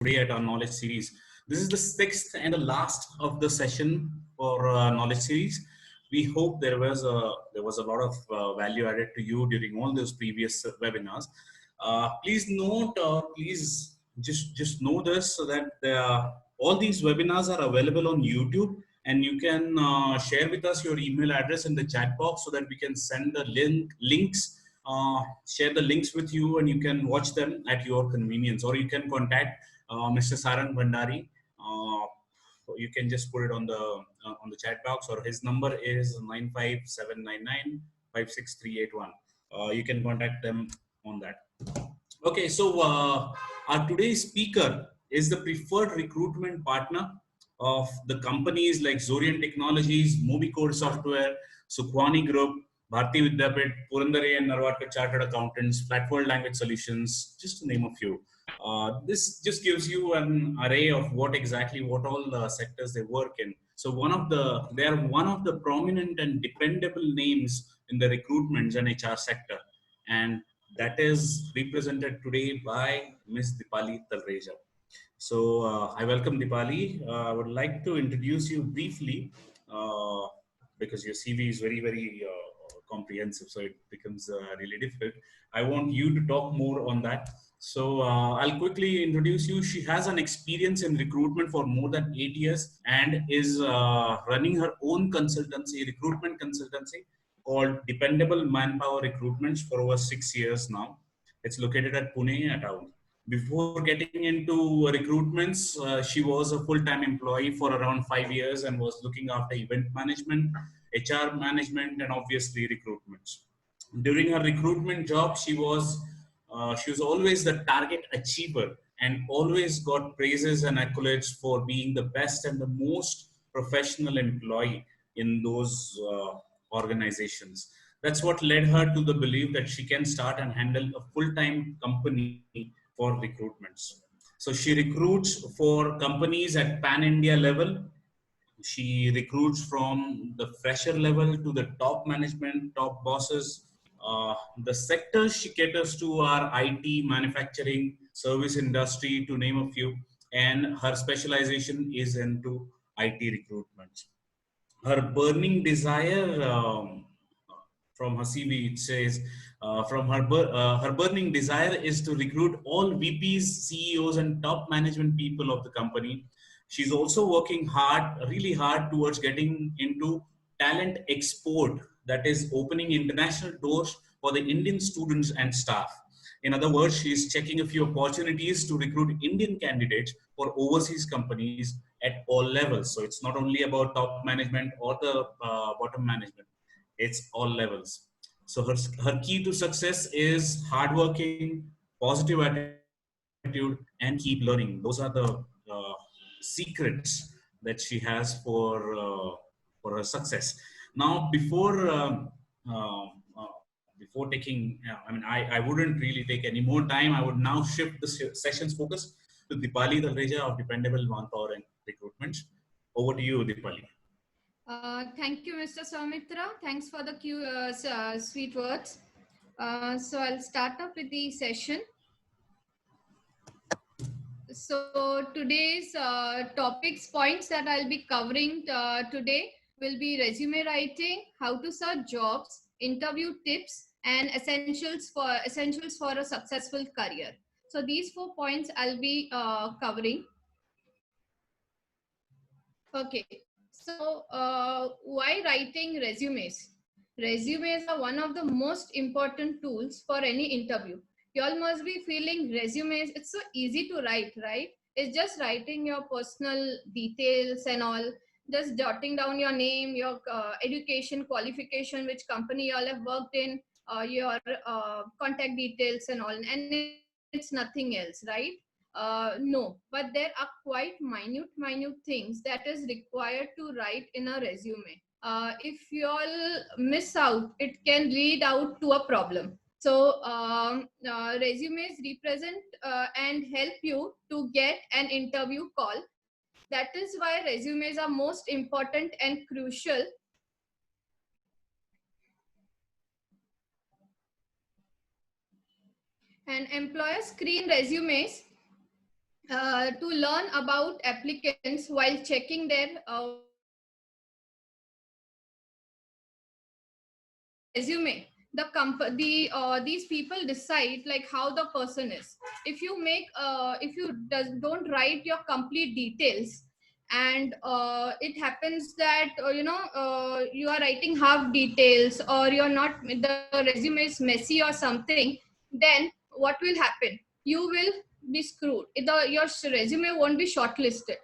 Today at our knowledge series. This is the sixth and the last of the session for knowledge series. We hope there was a lot of value added to you during all those previous webinars. Please note, please just know this so that all these webinars are available on YouTube, and you can share with us your email address in the chat box so that we can send the links. Share the links with you, and you can watch them at your convenience, or you can contact Mr. Sarang Bhandari. You can just put it on the chat box, or his number is 95799 56381. You can contact them on that. Okay, so our today's speaker is the preferred recruitment partner of the companies like Zorian Technologies, Mobicode Software, Sukhwani Group, Bharti Vidyapit, Purandare and Narwadkar Chartered Accountants, Flatworld Language Solutions, just to name a few. This just gives you an array of what all sectors they work in. So they are one of the prominent and dependable names in the recruitment and HR sector, and that is represented today by Ms. Dipali Talreja. So I welcome Dipali. I would like to introduce you briefly uh, because your CV is very comprehensive, so it becomes really difficult. I want you to talk more on that. So I'll quickly introduce you. She has an experience in recruitment for more than 8 years and is running her own consultancy, recruitment consultancy called Dependable Manpower Recruitments for over 6 years now. It's located at Pune at Aul. Before getting into recruitments, she was a full-time employee for around 5 years and was looking after event management, HR management, and obviously recruitments. During her recruitment job, she was always the target achiever and always got praises and accolades for being the best and the most professional employee in those organizations. That's what led her to the belief that she can start and handle a full-time company for recruitments. So she recruits for companies at pan-India level. She recruits from the fresher level to the top management, top bosses. The sectors she caters to are IT, manufacturing, service industry, to name a few. And her specialization is into IT recruitment. Her burning desire, from her CV, it says, her burning desire is to recruit all VPs, CEOs, and top management people of the company. She's also working hard, really hard, towards getting into talent export, that is opening international doors for the Indian students and staff. In other words, she is checking a few opportunities to recruit Indian candidates for overseas companies at all levels. So it's not only about top management or the bottom management, it's all levels. So her key to success is hardworking, positive attitude, and keep learning. Those are the secrets that she has for her success. Now, uh, uh, before taking, I wouldn't really take any more time. I would now shift the session's focus to Dipali Talreja of Dependable Manpower and Recruitment. Over to you, Dipali. Thank you, Mr. Soumitra. Thanks for the sweet words. So I'll start up with the session. So today's topics points that I'll be covering today will be resume writing, how to search jobs, interview tips, and essentials for a successful career. So these 4 points I'll be covering. Okay, so why writing resumes? Resumes are one of the most important tools for any interview. You all must be feeling resumes, it's so easy to write, right? It's just writing your personal details and all, just jotting down your name, your education, qualification, which company you all have worked in, your contact details and all, and it's nothing else, right? No, but there are quite minute things that is required to write in a resume. If you all miss out, it can lead out to a problem. So resumes represent and help you to get an interview call. That is why resumes are most important and crucial. And employers screen resumes to learn about applicants while checking their resume. These people decide like how the person is. If you don't write your complete details, and it happens that you are writing half details, or you're not, the resume is messy or something, then what will happen? You will be screwed. Your resume won't be shortlisted.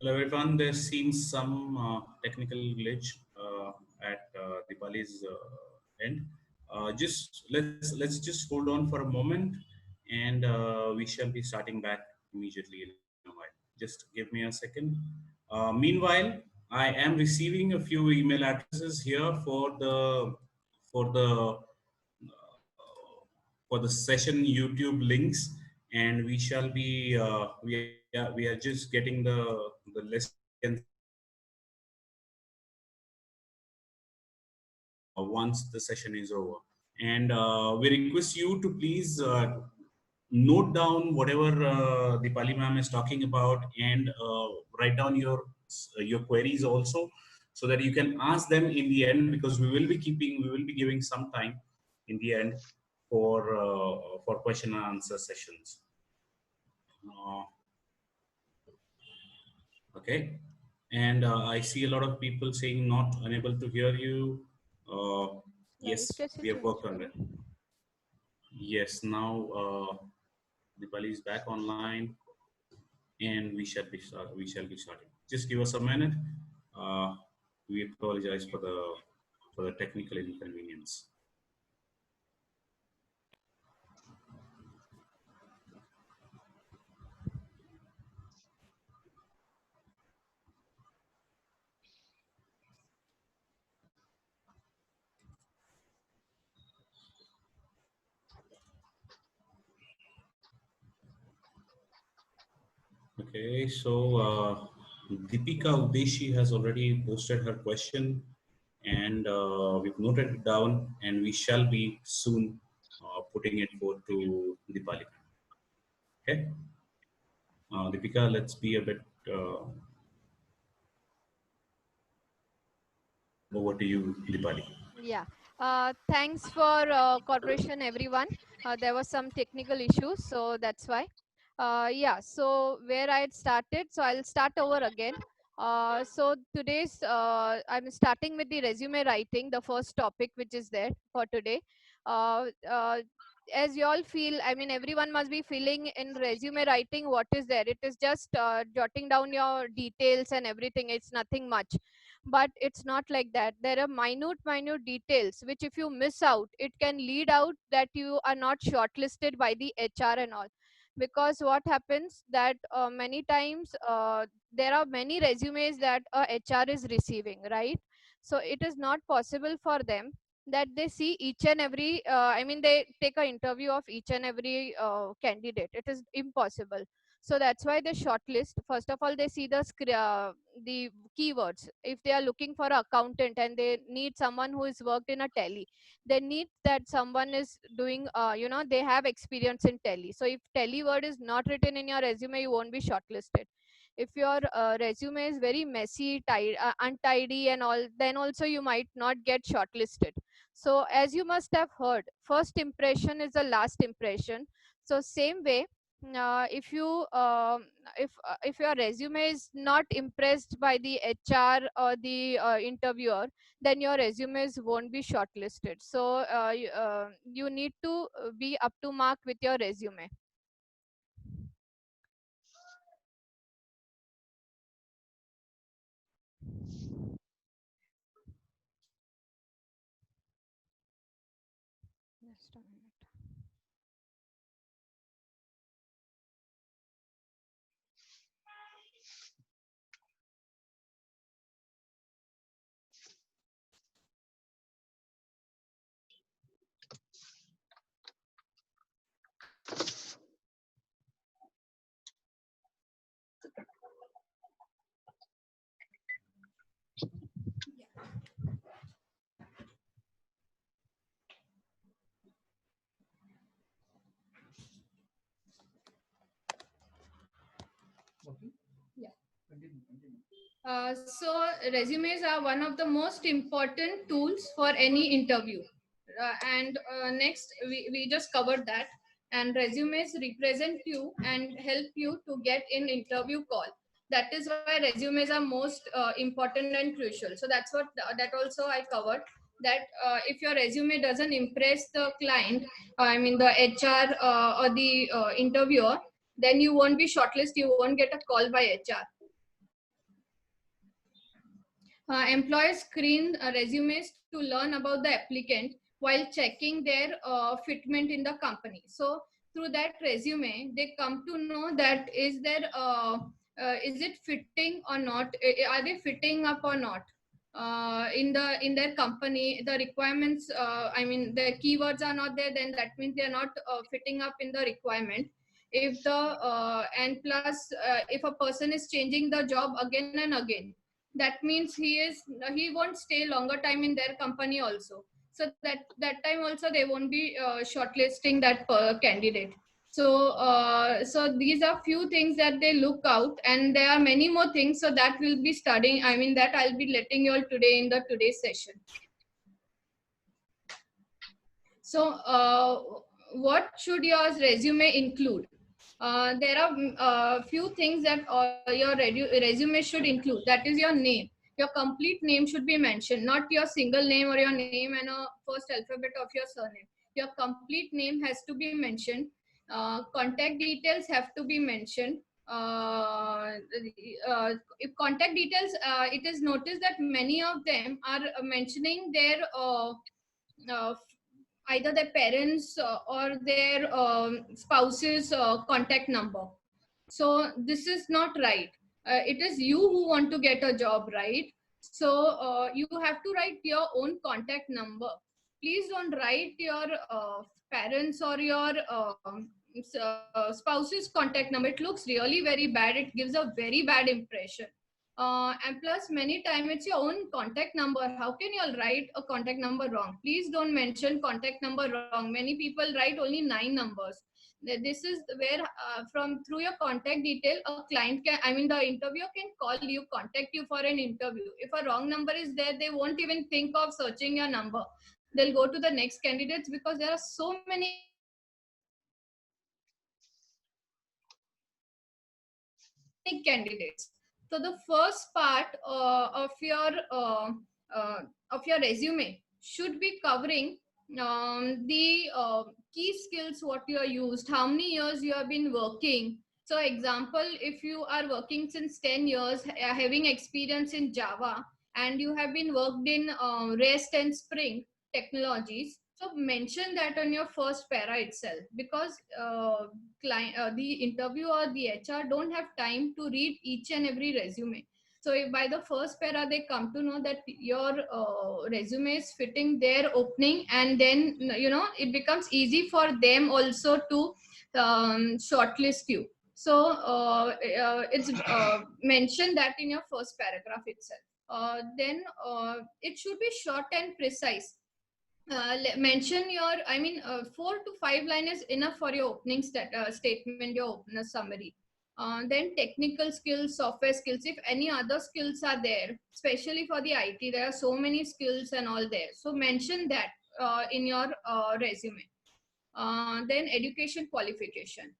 Hello everyone, there seems some technical glitch at Dipali's end. Just let's just hold on for a moment, and we shall be starting back immediately in a while. Just give me a second. Meanwhile, I am receiving a few email addresses here for the for the session YouTube links, and we shall be we are just getting the list once the session is over. And we request you to please note down whatever Dipali ma'am is talking about, and write down your queries also, so that you can ask them in the end, because we will be giving some time in the end for question and answer sessions. Uh, okay, and I see a lot of people saying not unable to hear you. Live Yes, कैसे we have change worked on करूँ? it. Yes, now Dipali is back online, and we shall be starting. Just give us a minute. Uh, we apologize for the technical inconvenience. Okay, so Deepika Udeshi has already posted her question, and we've noted it down, and we shall be soon putting it forth to Dipali. Okay, Deepika, let's be a bit over to you, Dipali. Yeah. Thanks for cooperation, everyone. There was some technical issues, so that's why. Yeah. So where I had started, so I'll start over again. So today's I'm starting with the resume writing, the first topic which is there for today. Uh, uh, as you all feel, I mean, everyone must be feeling in resume writing. What is there? It is just jotting down your details and everything. It's nothing much, but it's not like that. There are minute details which if you miss out, it can lead out that you are not shortlisted by the HR and all. Because what happens that many times there are many resumes that HR is receiving, right? So it is not possible for them that they see each and every I mean, they take an interview of each and every candidate. It is impossible. So that's why they shortlist. First of all, they see the keywords. If they are looking for an accountant and they need someone who has worked in a tele, they need that someone is doing they have experience in tele. So if tele word is not written in your resume, you won't be shortlisted. If your resume is very messy, untidy and all, then also you might not get shortlisted. So as you must have heard, first impression is the last impression. So same way, if you if your resume is not impressed by the HR or the interviewer, then your resumes won't be shortlisted. So you need to be up to mark with your resume. Just a minute. So resumes are one of the most important tools for any interview. And next, we just covered that. And resumes represent you and help you to get in interview call. That is why resumes are most important and crucial. So that's what that also I covered. That if your resume doesn't impress the client, I mean the HR or the interviewer, then you won't be shortlisted. You won't get a call by HR. Employers screen resumes to learn about the applicant while checking their fitment in the company. So through that resume, they come to know that is it fitting or not? Are they fitting up or not? In their company, the requirements. I mean, the keywords are not there. Then that means they are not fitting up in the requirement. If the and plus, if a person is changing the job again and again, that means he won't stay longer time in their company also. So that time also they won't be shortlisting that candidate. So these are few things that they look out, and there are many more things, so that we'll be studying, I mean that I'll be letting you all today in the today's session. So what should your resume include? There are few things that your resume should include. That is your name. Your complete name should be mentioned, not your single name or your name and a first alphabet of your surname. Your complete name has to be mentioned. Contact details have to be mentioned. If contact details, it is noticed that many of them are mentioning their either their parents or their spouse's contact number. So this is not right. It is you who want to get a job, right? So you have to write your own contact number. Please don't write your parents or your spouse's contact number. It looks really very bad. It gives a very bad impression. And plus many times it's your own contact number. How can you all write a contact number wrong? Please don't mention contact number wrong. Many people write only 9 numbers. This is where from through your contact detail, a client can, I mean the interviewer can call you, contact you for an interview. If a wrong number is there, they won't even think of searching your number. They'll go to the next candidates, because there are so many candidates. So the first part of your resume should be covering the key skills, what you are used, how many years you have been working. So example, if you are working since 10 years, having experience in Java, and you have been worked in REST and Spring technologies, so mention that on your first para itself, because the interviewer or the HR don't have time to read each and every resume. So if by the first para they come to know that your resume is fitting their opening, and then it becomes easy for them also to shortlist you. So it's mentioned that in your first paragraph itself. Then it should be short and precise. Mention your, 4 to 5 line is enough for your opening statement, your opener summary. Then technical skills, software skills, if any other skills are there, especially for the IT, there are so many skills and all there. So mention that in your resume. Then education qualification.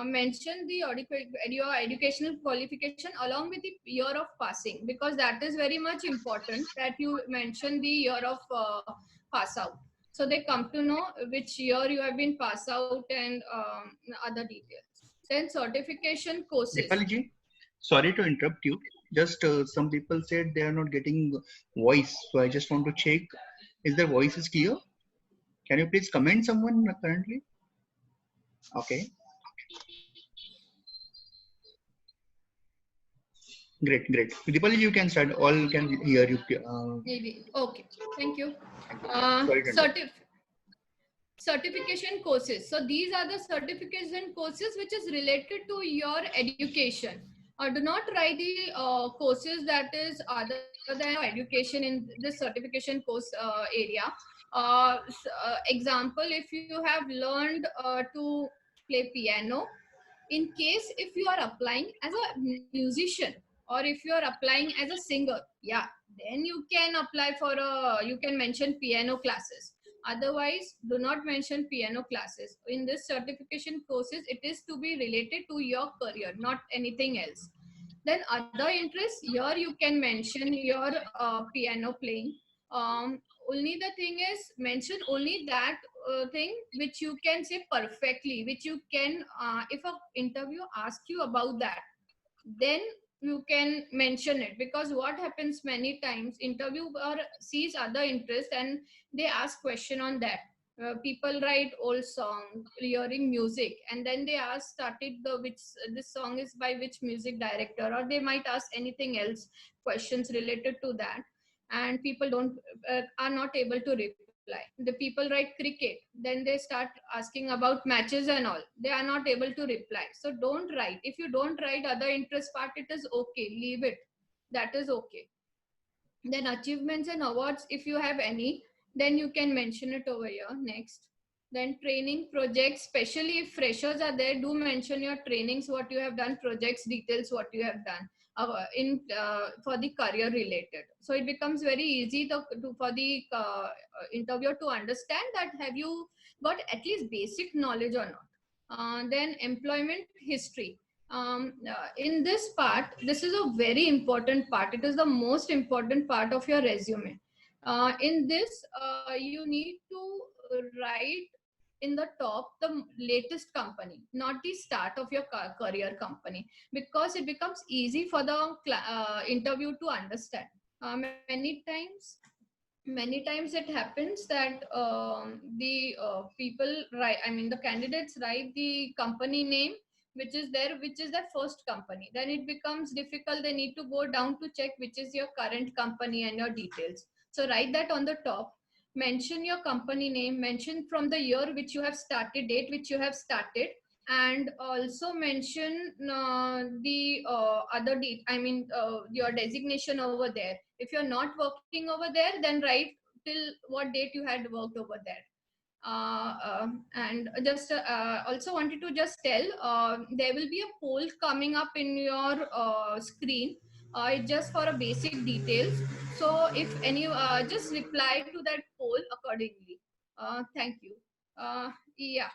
Mention your educational qualification along with the year of passing, because that is very much important that you mention the year of pass out. So they come to know which year you have been passed out, and other details. Then certification courses. Dipali ji, sorry to interrupt you. Just some people said they are not getting voice. So I just want to check, is their voice is clear? Can you please comment someone currently? Okay. Great. Dipali, you can start. All can hear you. Maybe. Okay. Thank you. Sorry, Certification courses. So these are the certification courses which is related to your education. Do not write the courses that is other than education in the certification course area. Example, if you have learned to play piano, In case if you are applying as a musician or if you are applying as a singer, yeah, then you can apply for you can mention piano classes. Otherwise, do not mention piano classes. In this certification courses, it is to be related to your career, not anything else. Then other interests, here you can mention your piano playing. Only the thing is, mention only that thing which you can say perfectly, which you can if a interview asks you about that, then you can mention it. Because what happens many times, interviewer sees other interest and they ask question on that. People write old song, hearing music, and then they ask started the which this song is by which music director, or they might ask anything else, questions related to that, and people don't are not able to reply. The people write cricket, then they start asking about matches and all, they are not able to reply. So don't write. If you don't write other interest part, it is okay, leave it, that is okay. Then achievements and awards, if you have any, then you can mention it over here. Next, then training projects, especially if freshers are there, do mention your trainings, what you have done, projects details, what you have done in for the career related. So it becomes very easy for the interviewer to understand that have you got at least basic knowledge or not. Then employment history. In this part, this is a very important part. It is the most important part of your resume. In this, you need to write in the top the latest company, not the start of your career company, because it becomes easy for the interview to understand. Many times it happens that the people write, I mean the candidates write the company name which is there, which is their first company. Then it becomes difficult, they need to go down to check which is your current company and your details. So write that on the top, mention your company name, mention from the year which you have started, date which you have started, and also mention I mean your designation over there. If you're not working over there, then write till what date you had worked over there. And just also wanted to just tell, there will be a poll coming up in your screen. It's just for a basic details. So if any, just reply to that poll accordingly. Thank you. Yeah.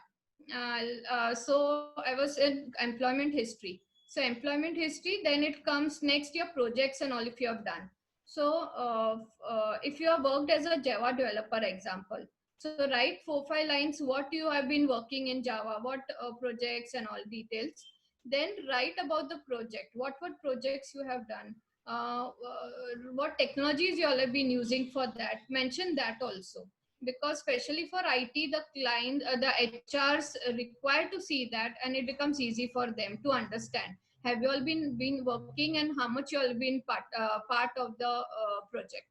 So I was in employment history. So employment history, then it comes next your projects and all if you have done. So if you have worked as a Java developer example, so write 4-5 lines what you have been working in Java, what projects and all details. Then write about the project, what projects you have done, what technologies you all have been using for that. Mention that also, because especially for IT, the client, the HRs require to see that, and it becomes easy for them to understand. Have you all been working and how much you all been part of the project?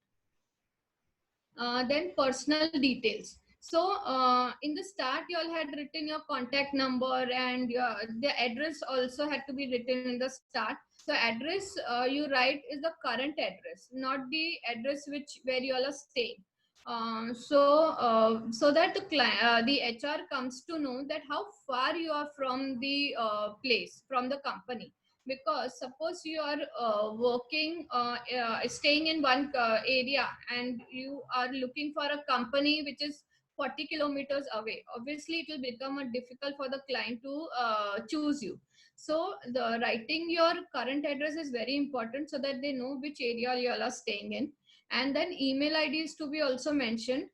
Then personal details. So in the start, you all had written your contact number and the address also had to be written in the start. So address you write is the current address, not the address where you all are staying. So that the HR comes to know that how far you are from the place, from the company. Because suppose you are staying in one area and you are looking for a company which is 40 kilometers away, obviously it will become difficult for the client to choose you. So the writing your current address is very important so that they know which area you all are staying in. And then email ID is to be also mentioned.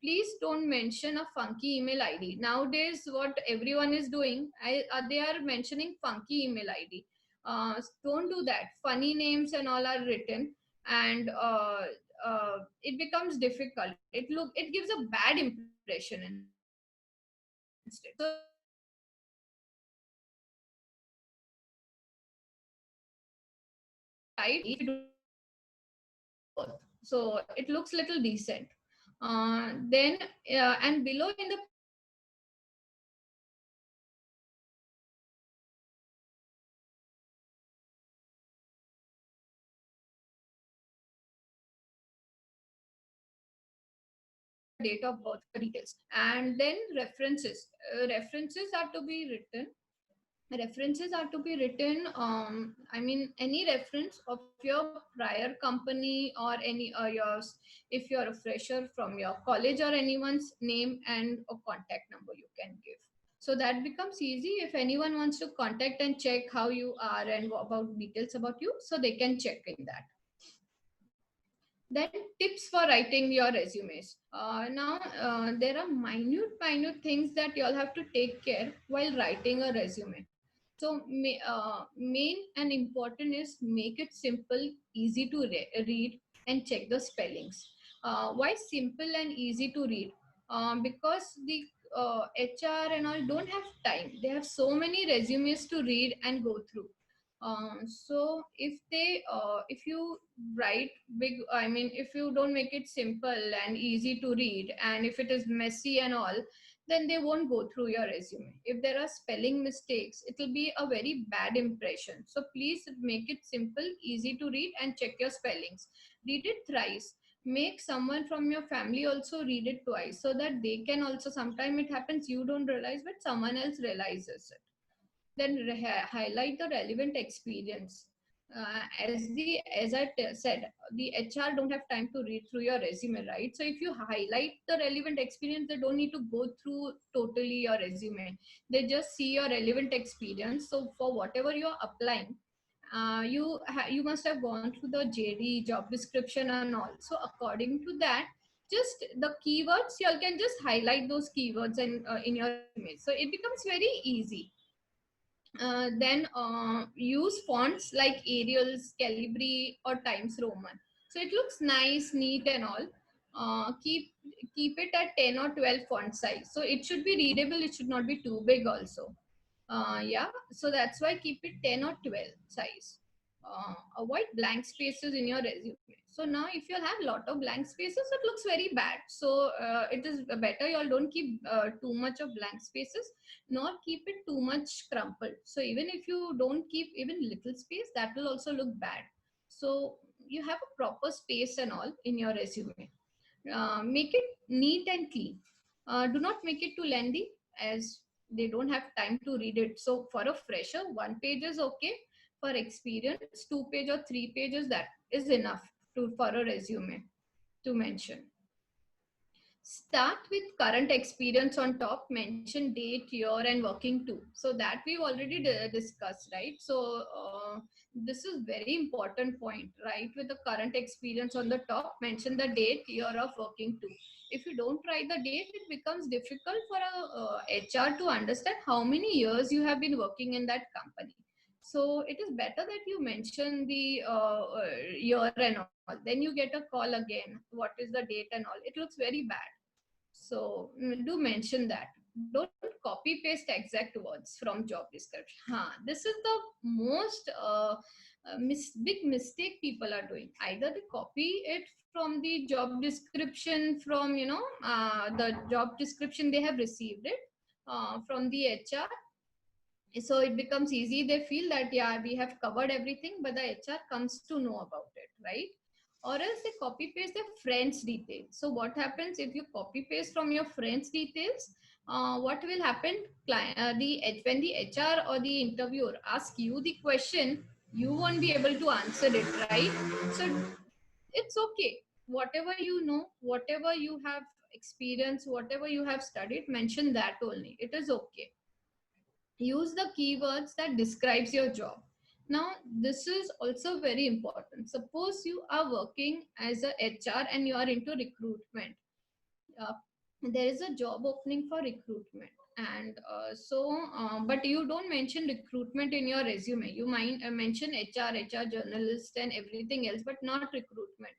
Please don't mention a funky email ID. Nowadays, what everyone is doing, they are mentioning funky email ID. Don't do that. Funny names and all are written, and it becomes difficult. It gives a bad impression instead. So right, so it looks little decent. Then and below in the date of birth details, and then references. References are to be written. References are to be written, I mean, any reference of your prior company or any yours, if you're a fresher, from your college or anyone's name and a contact number you can give. So that becomes easy if anyone wants to contact and check how you are and about details about you, so they can check in that. Then tips for writing your resumes. Now there are minute things that you all have to take care while writing a resume. So main and important is make it simple, easy to read, and check the spellings. Why simple and easy to read? Because the HR and all don't have time. They have so many resumes to read and go through. So if you write big, I mean, if you don't make it simple and easy to read, and if it is messy and all, then they won't go through your resume. If there are spelling mistakes, it will be a very bad impression. So please make it simple, easy to read, and check your spellings. Read it thrice. Make someone from your family also read it twice, so that they can also, sometime it happens you don't realize but someone else realizes it. Then highlight the relevant experience. As I said, the HR don't have time to read through your resume, right? So if you highlight the relevant experience, they don't need to go through totally your resume. They just see your relevant experience. So for whatever you're applying, you must have gone through the JD, job description and all. So according to that, just the keywords, you all can just highlight those keywords in your resume. So it becomes very easy. Then use fonts like Arials, Calibri, or Times Roman. So it looks nice, neat, and all. Keep it at 10 or 12 font size. So it should be readable. It should not be too big also. Yeah, so that's why keep it 10 or 12 size. Avoid blank spaces in your resume. So now if you have a lot of blank spaces, it looks very bad. So it is better you all don't keep too much of blank spaces, nor keep it too much crumpled. So even if you don't keep even little space, that will also look bad. So you have a proper space and all in your resume. Make it neat and clean. Do not make it too lengthy, as they don't have time to read it. So for a fresher, 1 page is okay. For experience, 2 page or 3 pages, that is enough for a resume to mention. Start with current experience on top, mention date, year, and working too. So that we've already discussed, right? So this is very important point, right? With the current experience on the top, mention the date, year of working too. If you don't write the date, it becomes difficult for a HR to understand how many years you have been working in that company. So it is better that you mention the year and all. Then you get a call again. What is the date and all? It looks very bad. So do mention that. Don't copy paste exact words from job description. This is the most big mistake people are doing. Either they copy it from the job description, from the job description they have received it from the HR. So it becomes easy. They feel that yeah, we have covered everything, but the HR comes to know about it, right? Or else they copy paste their friends details. So what happens if you copy paste from your friends details? What will happen? When the HR or the interviewer ask you the question, you won't be able to answer it, right? So it's okay. Whatever you know, whatever you have experienced, whatever you have studied, mention that only. It is okay. Use the keywords that describes your job. Now this is also very important. Suppose you are working as a HR and you are into recruitment. uh, there is a job opening for recruitment, and but you don't mention recruitment in your resume. You might mention HR journalist and everything else, but not recruitment.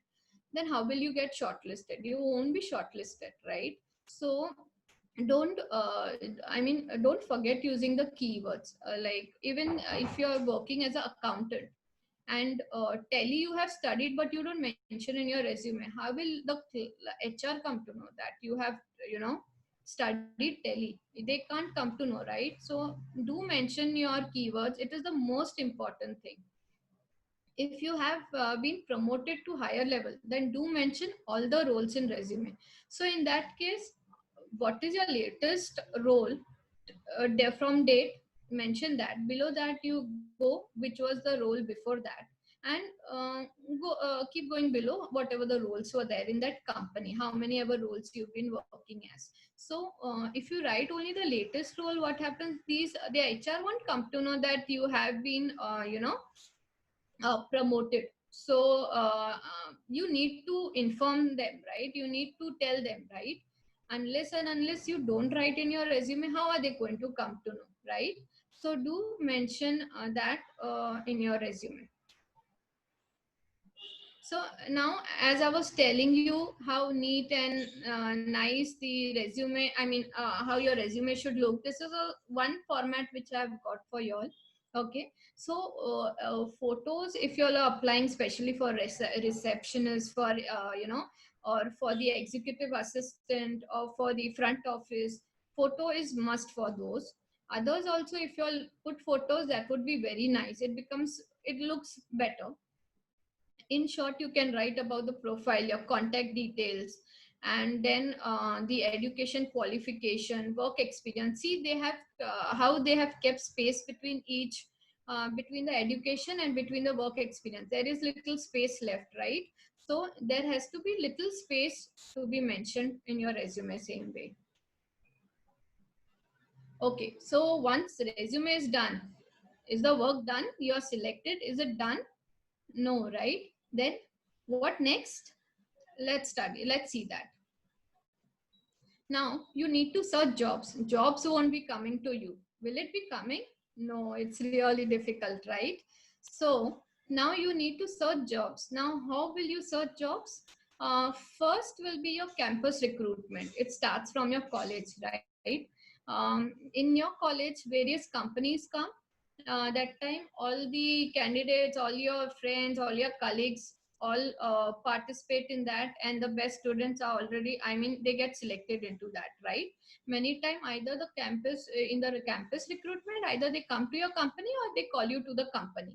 Then how will you get shortlisted? You won't be shortlisted, right? So don't don't forget using the keywords. Like even if you're working as an accountant, and tele you have studied but you don't mention in your resume, how will the HR come to know that you have studied tele? They can't come to know, right? So do mention your keywords. It is the most important thing. If you have been promoted to higher level, then do mention all the roles in resume. So in that case, what is your latest role from date, mention that. Below that you go which was the role before that, and keep going below whatever the roles were there in that company, how many ever roles you've been working as. So if you write only the latest role, what happens, these the HR won't come to know that you have been promoted. So you need to inform them, right? You need to tell them, right? Unless and unless you don't write in your resume, how are they going to come to know, right? So do mention that in your resume. So now, as I was telling you how neat and nice the resume, I mean, how your resume should look. This is a one format which I've got for you all. Okay. So photos, if you're applying specially for receptionists, for, or for the executive assistant or for the front office, photo is must for those. Others also, if you'll put photos, that would be very nice. It looks better. In short, you can write about the profile, your contact details, and then the education, qualification, work experience. See, they have how they have kept space between each, between the education and between the work experience. There is little space left, right? So there has to be little space to be mentioned in your resume, same way. Okay, so once resume is done, is the work done? You are selected. Is it done? No, right? Then what next? Let's see that. Now you need to search jobs. Jobs won't be coming to you. Will it be coming? No, it's really difficult, right? So now you need to search jobs. Now how will you search jobs? First will be your campus recruitment. It starts from your college, right? In your college, various companies come. That time, all the candidates, all your friends, all your colleagues, all participate in that, and the best students are already, I mean, they get selected into that, right? Many time, either the campus, in the campus recruitment, either they come to your company or they call you to the company.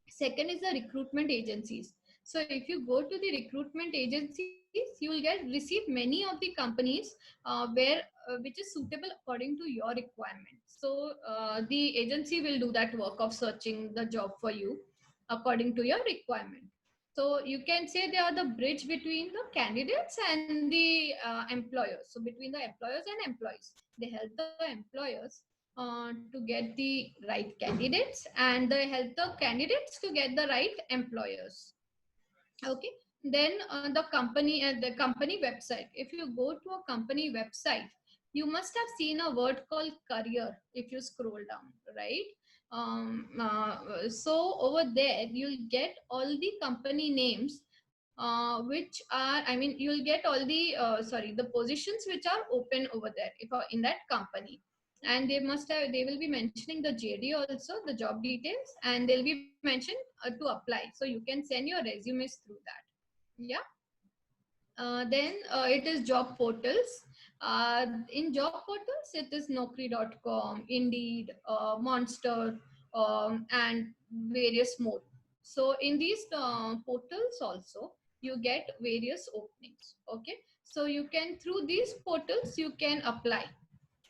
Second is the recruitment agencies. So if you go to the recruitment agencies, you will receive many of the companies where which is suitable according to your requirement. So the agency will do that work of searching the job for you according to your requirement. So you can say they are the bridge between the candidates and the employers. So between the employers and employees, they help the employers to get the right candidates, and they help the candidates to get the right employers. Okay. Then the company website. If you go to a company website, you must have seen a word called career if you scroll down, right? So over there you'll get all the company names which are, I mean, you'll get all the the positions which are open over there if in that company. And they will be mentioning the JD also, the job details, and they'll be mentioned to apply. So you can send your resumes through that. Yeah. Then it is job portals. In job portals, it is Naukri.com, Indeed, Monster, and various more. So in these portals also, you get various openings. Okay. So you can, through these portals, you can apply.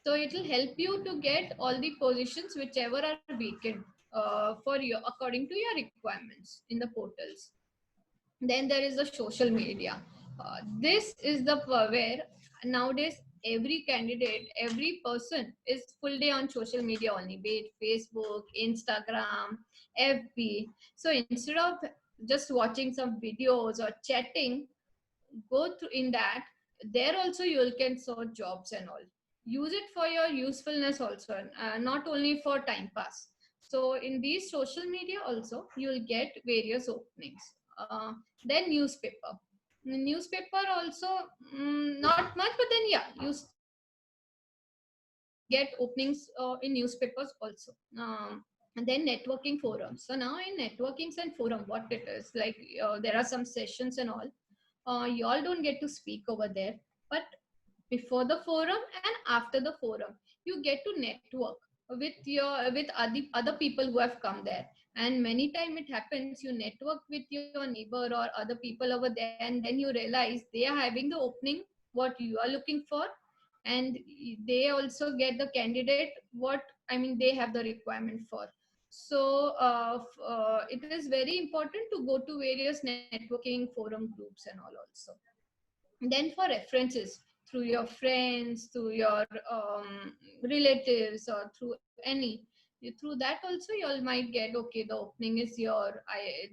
So it will help you to get all the positions whichever are vacant for you according to your requirements in the portals. Then there is the social media. This is the where nowadays every candidate, every person is full day on social media only, be it Facebook, Instagram, FB. So instead of just watching some videos or chatting, go through in that. There also you can search jobs and all. Use it for your usefulness also, not only for time pass. So in these social media also, you'll get various openings. Then newspaper. Newspaper also, not much, but then yeah, you still get openings in newspapers also. And then networking forums. So now in networkings and forum, what it is like, there are some sessions and all. You all don't get to speak over there, but before the forum and after the forum, you get to network with other people who have come there. And many time it happens, you network with your neighbor or other people over there, and then you realize they are having the opening what you are looking for, and they also get the candidate what they have the requirement for. So it is very important to go to various networking forum groups and all also. Then for references through your friends, through your relatives, or through any, through that also you all might get, okay, the opening is your,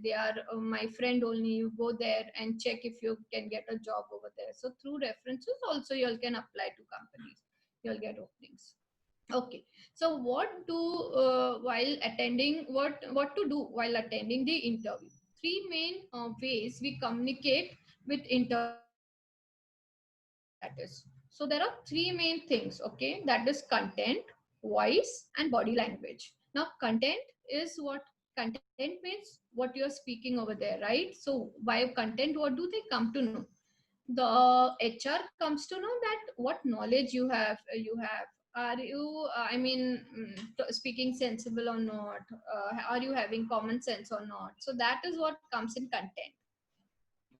they are my friend only, you go there and check if you can get a job over there. So through references also you all can apply to companies, you'll get openings. Okay, so what do while attending, what to do while attending the interview? Three main ways we communicate with interviewers. That is, so there are three main things. Okay, that is content, voice, and body language. Now, content is what content means. What you are speaking over there, right? So by content, what do they come to know? The HR comes to know that what knowledge you have. Are you speaking sensible or not? Are you having common sense or not? So that is what comes in content.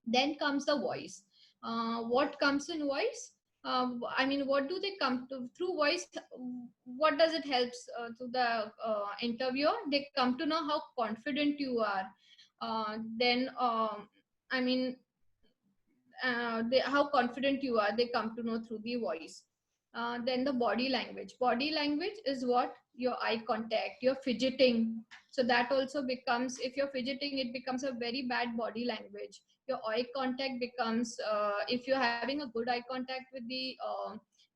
Then comes the voice. What comes in voice? What do they come to through voice? What does it helps to the interviewer? They come to know how confident you are. Then I mean how confident you are, they come to know through the voice. Then the body language. Body language is what? Your eye contact, your fidgeting. So that also becomes, if you're fidgeting, it becomes a very bad body language. Your eye contact becomes, if you're having a good eye contact with the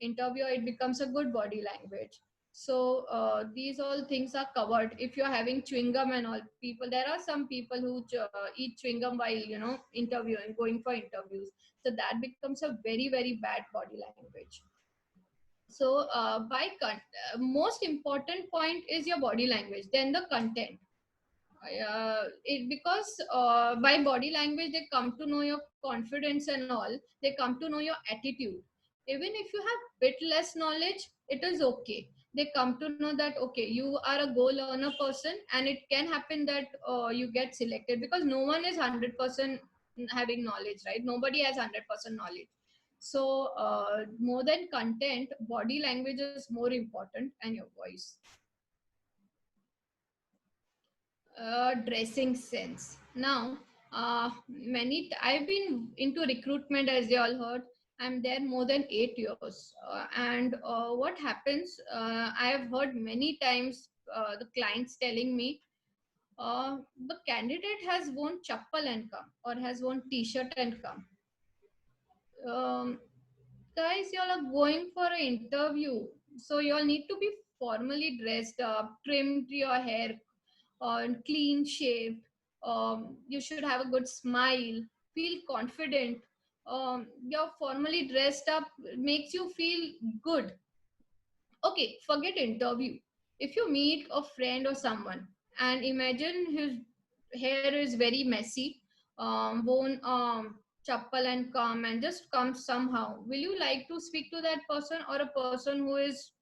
interviewer, it becomes a good body language. So these all things are covered. If you're having chewing gum and all, people, there are some people who eat chewing gum while interviewing, going for interviews. So that becomes a very very bad body language. So most important point is your body language, then the content. Because by body language they come to know your confidence and all, they come to know your attitude. Even if you have bit less knowledge, it is okay. They come to know that okay, you are a go learner person, and it can happen that you get selected, because no one is 100% having knowledge, right? Nobody has 100% knowledge. So more than content, body language is more important, and your voice. Dressing sense. Now, I've been into recruitment, as you all heard. I'm there more than 8 years, and what happens? I have heard many times the clients telling me, the candidate has worn chappal and come, or has worn t-shirt and come. Guys, y'all are going for an interview, so y'all need to be formally dressed up, trimmed your hair, clean shaved. You should have a good smile, feel confident. You're formally dressed up, makes you feel good. Okay, forget interview. If you meet a friend or someone and imagine his hair is very messy, worn chappal and come and just comes somehow, will you like to speak to that person, or a person who is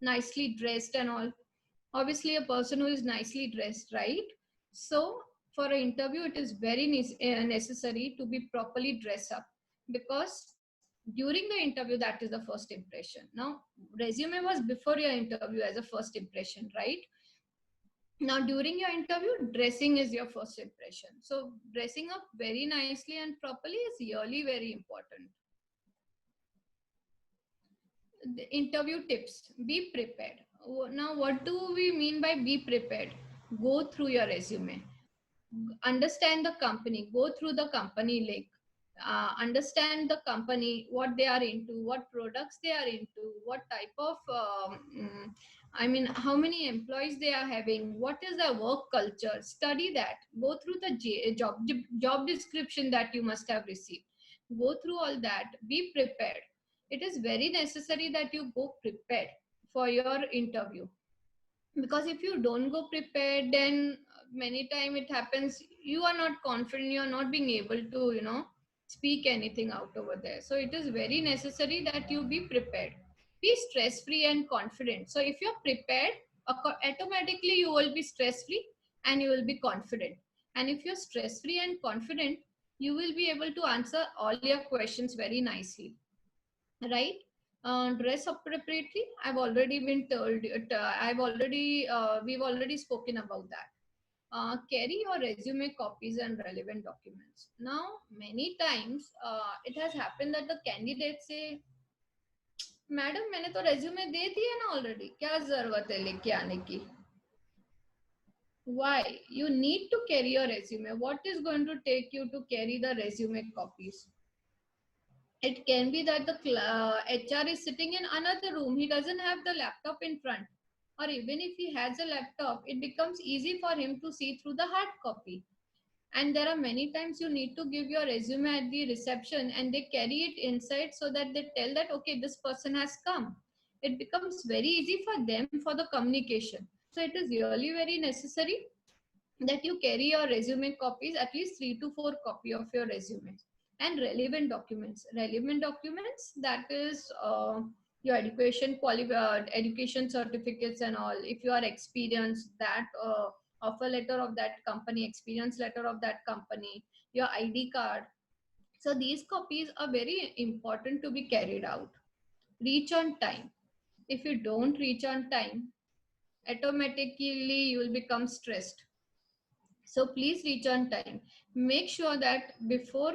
nicely dressed and all? Obviously a person who is nicely dressed, right? So for an interview it is very necessary to be properly dressed up, because during the interview, that is the first impression. Now resume was before your interview as a first impression, right? Now during your interview, dressing is your first impression. So dressing up very nicely and properly is really very important. The interview tips: be prepared. Now what do we mean by be prepared? Go through your resume, understand the company, go through the company link, understand the company, what they are into, what products they are into, what type of how many employees they are having, what is their work culture. Study that. Go through the job description that you must have received. Go through all that. Be prepared. It is very necessary that you go prepared for your interview, because if you don't go prepared, then many time it happens you are not confident, you are not being able to speak anything out over there. So it is very necessary that you be prepared. Be stress free and confident. So if you're prepared, automatically you will be stress free and you will be confident. And if you're stress free and confident, you will be able to answer all your questions very nicely, right? Dress appropriately. I've already been told. We've already spoken about that. Carry your resume copies and relevant documents. Now, many times it has happened that the candidates say, "Madam, मैंने तो resume दे दिया ना already. क्या जरूरत है लेके आने की?" Why? You need to carry your resume. What is going to take you to carry the resume copies? It can be that the HR is sitting in another room. He doesn't have the laptop in front. Or even if he has a laptop, it becomes easy for him to see through the hard copy. And there are many times you need to give your resume at the reception and they carry it inside so that they tell that, okay, this person has come. It becomes very easy for them for the communication. So it is really very necessary that you carry your resume copies, at least 3 to 4 copy of your resume, and relevant documents. Relevant documents, that is your education certificates and all. If you are experienced, that offer letter of that company, experience letter of that company, your ID card. So these copies are very important to be carried out. Reach on time. If you don't reach on time, automatically you will become stressed. So please reach on time. Make sure that before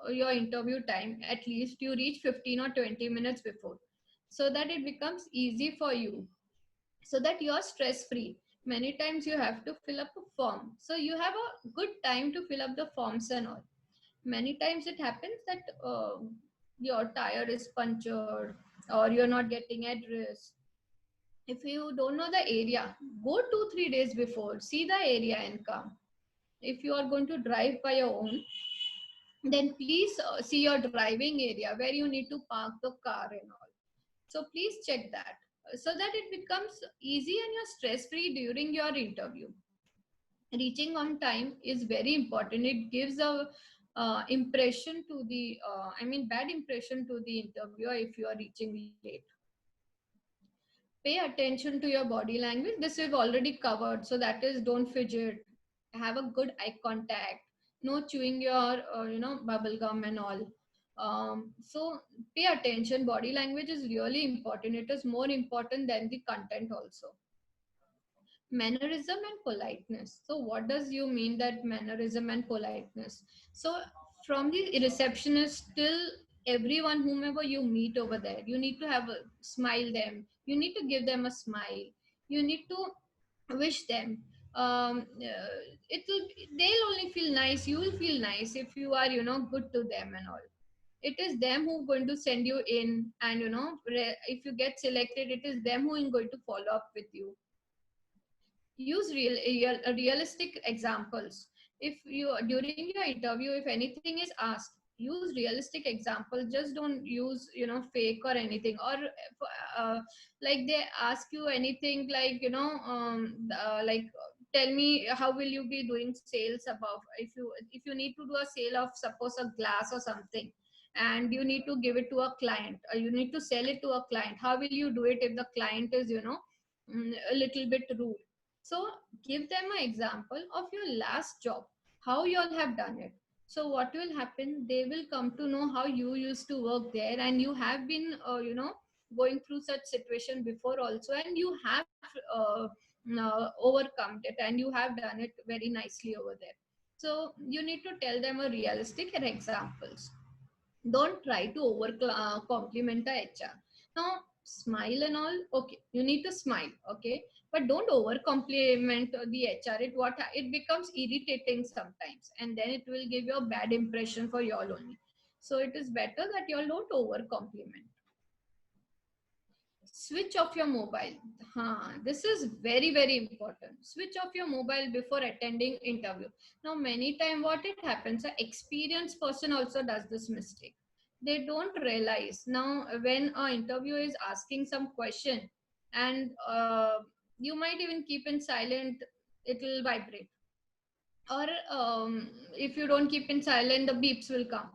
your interview time, at least you reach 15 or 20 minutes before, so that it becomes easy for you, so that you are stress free. Many times you have to fill up a form, so you have a good time to fill up the forms and all. Many times it happens that your tire is punctured or you're not getting address. If you don't know the area, go 2 3 days before, see the area and come. If you are going to drive by your own, then please see your driving area where you need to park the car and all. So please check that, so that it becomes easy and you're stress free during your interview. Reaching on time is very important. It gives a impression to the bad impression to the interviewer if you are reaching late. Pay attention to your body language. This we've already covered. So that is, don't fidget, have a good eye contact, no chewing your bubble gum and all. So pay attention. Body language is really important. It is more important than the content also. Mannerism and politeness. So what does you mean that mannerism and politeness? So from the receptionist till everyone whomever you meet over there, you need to have a smile them, you need to give them a smile, you need to wish them. It will, they'll only feel nice, you will feel nice if you are good to them and all. It is them who going to send you in, and if you get selected, it is them who is going to follow up with you. Use realistic examples. If you, during your interview, if anything is asked, use realistic example. Just don't use fake or anything. Or like they ask you anything like tell me how will you be doing sales above. If you need to do a sale of suppose a glass or something, and you need to give it to a client, or you need to sell it to a client, how will you do it if the client is a little bit rude? So give them an example of your last job, how you all have done it. So what will happen? They will come to know how you used to work there, and you have been, going through such situation before also, and you have overcome it, and you have done it very nicely over there. So you need to tell them a realistic examples. Don't try to over compliment the HR. Now, smile and all, okay, you need to smile, okay, but don't over compliment the HR. It becomes irritating sometimes, and then it will give you a bad impression for y'all only. So it is better that y'all don't over compliment. Switch off your mobile. This is very very important. Switch off your mobile before attending interview. Now many time what it happens, an experienced person also does this mistake. They don't realize. Now when an interviewer is asking some question, and you might even keep in silent, it will vibrate. Or if you don't keep in silent, the beeps will come.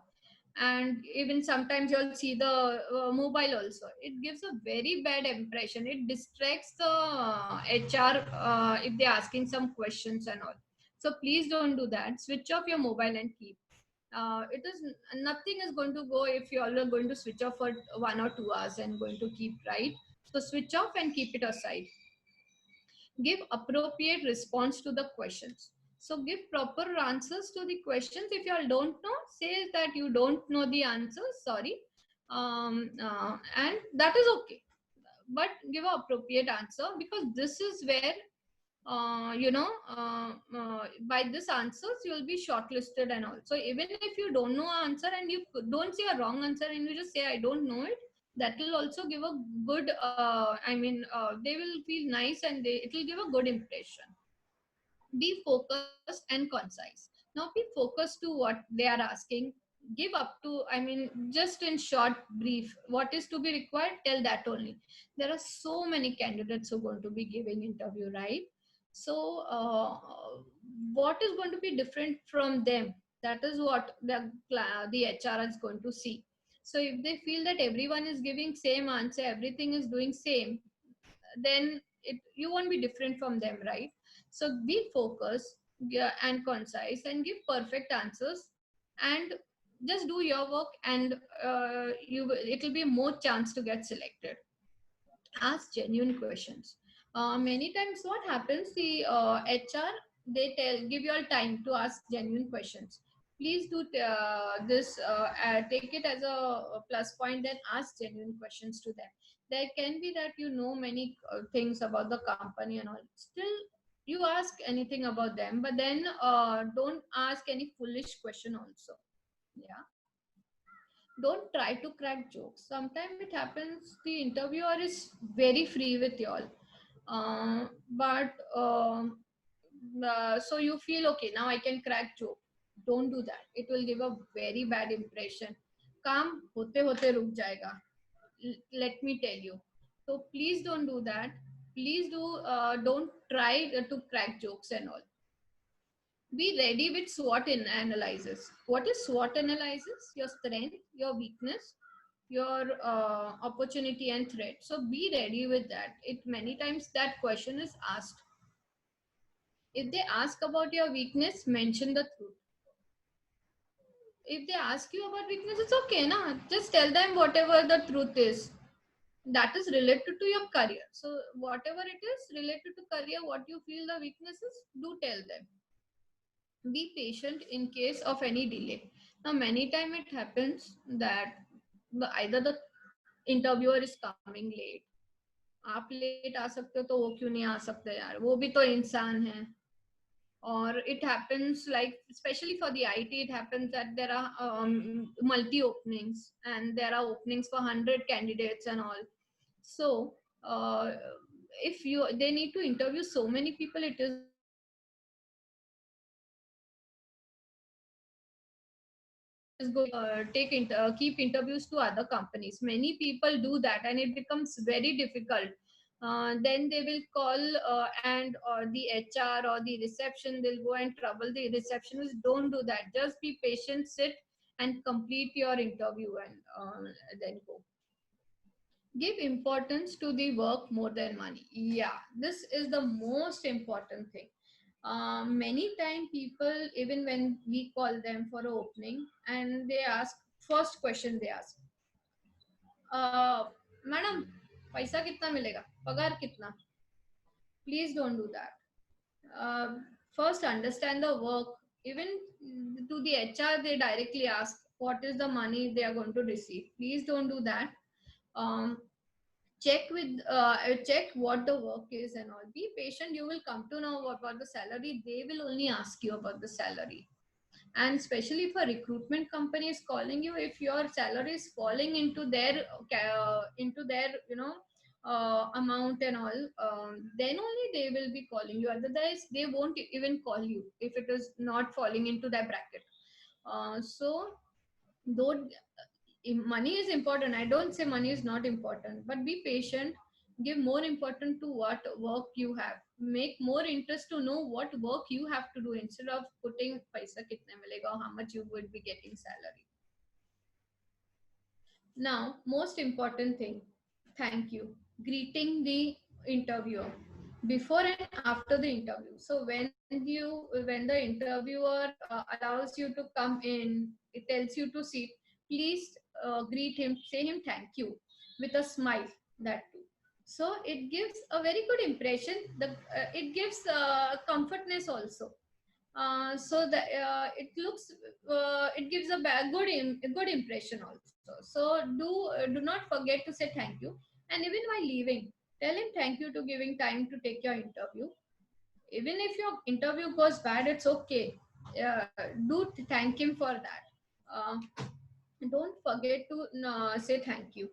And even sometimes you'll see the mobile also. It gives a very bad impression. It distracts the HR if they're asking some questions and all. So please don't do that. Switch off your mobile and keep. It is nothing is going to go if you all are going to switch off for 1 or 2 hours and going to keep, right? So switch off and keep it aside. Give appropriate response to the questions. So give proper answers to the questions. If you all don't know, say that you don't know the answers, sorry, and that is okay, but give an appropriate answer, because this is where by this answers you will be shortlisted and all. So even if you don't know answer and you don't say a wrong answer and you just say I don't know it, that will also give a good they will feel nice and it will give a good impression. Be focused and concise. Now be focused to what they are asking. Give up to, just in short brief what is to be required, tell that only. There are so many candidates who are going to be giving interview, right? So what is going to be different from them, that is what the HR is going to see. So if they feel that everyone is giving same answer, everything is doing same, then you won't be different from them, right? So be focused, yeah, and concise, and give perfect answers, and just do your work, and it will be more chance to get selected. Ask genuine questions. Many times what happens, the HR, they give you all time to ask genuine questions. Please do this, take it as a plus point, then ask genuine questions to them. There can be that you know many things about the company and all, still you ask anything about them, but then don't ask any foolish question also. Yeah, don't try to crack jokes. Sometimes it happens the interviewer is very free with y'all, but so you feel okay, now I can crack joke. Don't do that, it will give a very bad impression. काम होते होते रुक जाएगा, let me tell you. So please don't do that. Please don't try to crack jokes and all. Be ready with SWOT analysis. What is SWOT analysis? Your strength, your weakness, your opportunity and threat. So be ready with that. It many times that question is asked. If they ask about your weakness, mention the truth. If they ask you about weakness, it's okay, na? Just tell them whatever the truth is. That is related to your career. So whatever it is related to career, what you feel the weaknesses, do tell them. Be patient in case of any delay. Now many times it happens that either the interviewer is coming late. आप late आ सकते हो तो वो क्यों नहीं आ सकते यार, वो भी तो इंसान है. Or it happens like, especially for the IT, it happens that there are multi openings and there are openings for 100 candidates and all. So if they need to interview so many people, it is going to keep interviews to other companies. Many people do that and it becomes very difficult. Then they will call and or the HR or the reception, they'll go and trouble the receptionist. Don't do that. Just be patient, sit and complete your interview, and then go. Give importance to the work more than money. Yeah, this is the most important thing. Many times people, even when we call them for an opening and they ask, first question they ask, madam, paisa kitna milega, pagar kitna? Please don't do that. First understand the work. Even to the HR, they directly ask what is the money they are going to receive. Please don't do that. Check what the work is and all. Be patient, you will come to know about the salary. They will only ask you about the salary. And especially for recruitment companies calling you, if your salary is falling into their amount and all, then only they will be calling you. Otherwise they won't even call you if it is not falling into their bracket. So though money is important, I don't say money is not important, but be patient. Give more important to what work you have. Make more interest to know what work you have to do instead of putting paisa kitne milega or how much you would be getting salary. Now, most important thing, thank you. Greeting the interviewer. before and after the interview. So when the interviewer allows you to come in, it tells you to sit, please greet him, say him thank you with a smile, that too. So it gives a very good impression. It gives comfortness also. So that it gives a good impression also. So do not forget to say thank you, and even while leaving, tell him thank you to giving time to take your interview. Even if your interview goes bad, it's okay. uh, Thank him for that. uh, don't forget to say thank you.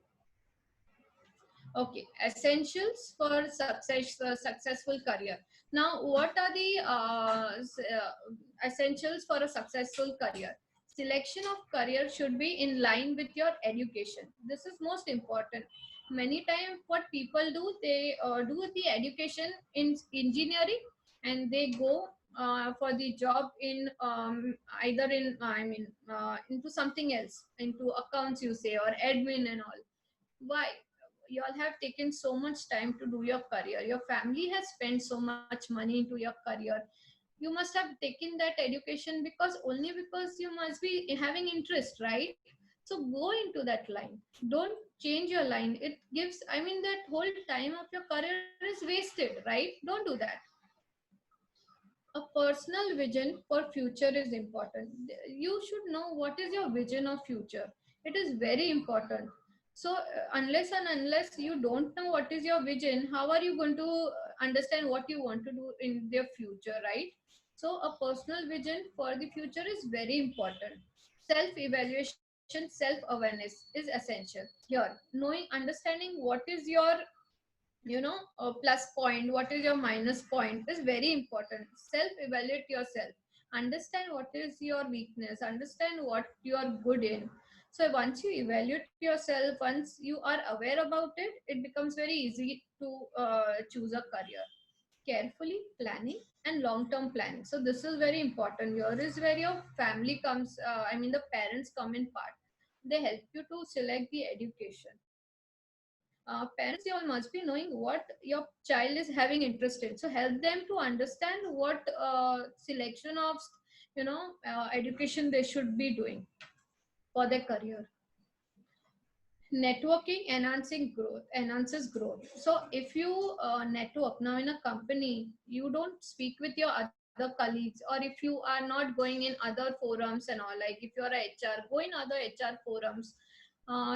Okay, essentials for successful career. Now, what are the essentials for a successful career? Selection of career should be in line with your education. This is most important. Many times, what people do, they do the education in engineering, and they go for the job in either in into something else, into accounts, you say, or admin and all. Why? You all have taken so much time to do your career, your family has spent so much money into your career. You must have taken that education because only because you must be having interest, right? So go into that line. Don't change your line. It gives, I mean, that whole time of your career is wasted, right? Don't do that. A personal vision for future is important. You should know what is your vision of future. It is very important. So unless you don't know what is your vision, how are you going to understand what you want to do in the future, right? So a personal vision for the future is very important. Self evaluation, self awareness is essential here. Knowing, understanding what is your, a plus point, what is your minus point, is very important. Self evaluate yourself, understand what is your weakness, understand what you are good in. So once you evaluate yourself, once you are aware about it, it becomes very easy to choose a career. Carefully planning and long term planning, so this is very important. Here is where your family comes, the parents come in part. They help you to select the education. Parents, you all must be knowing what your child is having interest in, so help them to understand what selection of education they should be doing for their career. Networking enhances growth. So if you network now in a company, you don't speak with your other colleagues, or if you are not going in other forums and all, like if you're a HR, go in other HR forums.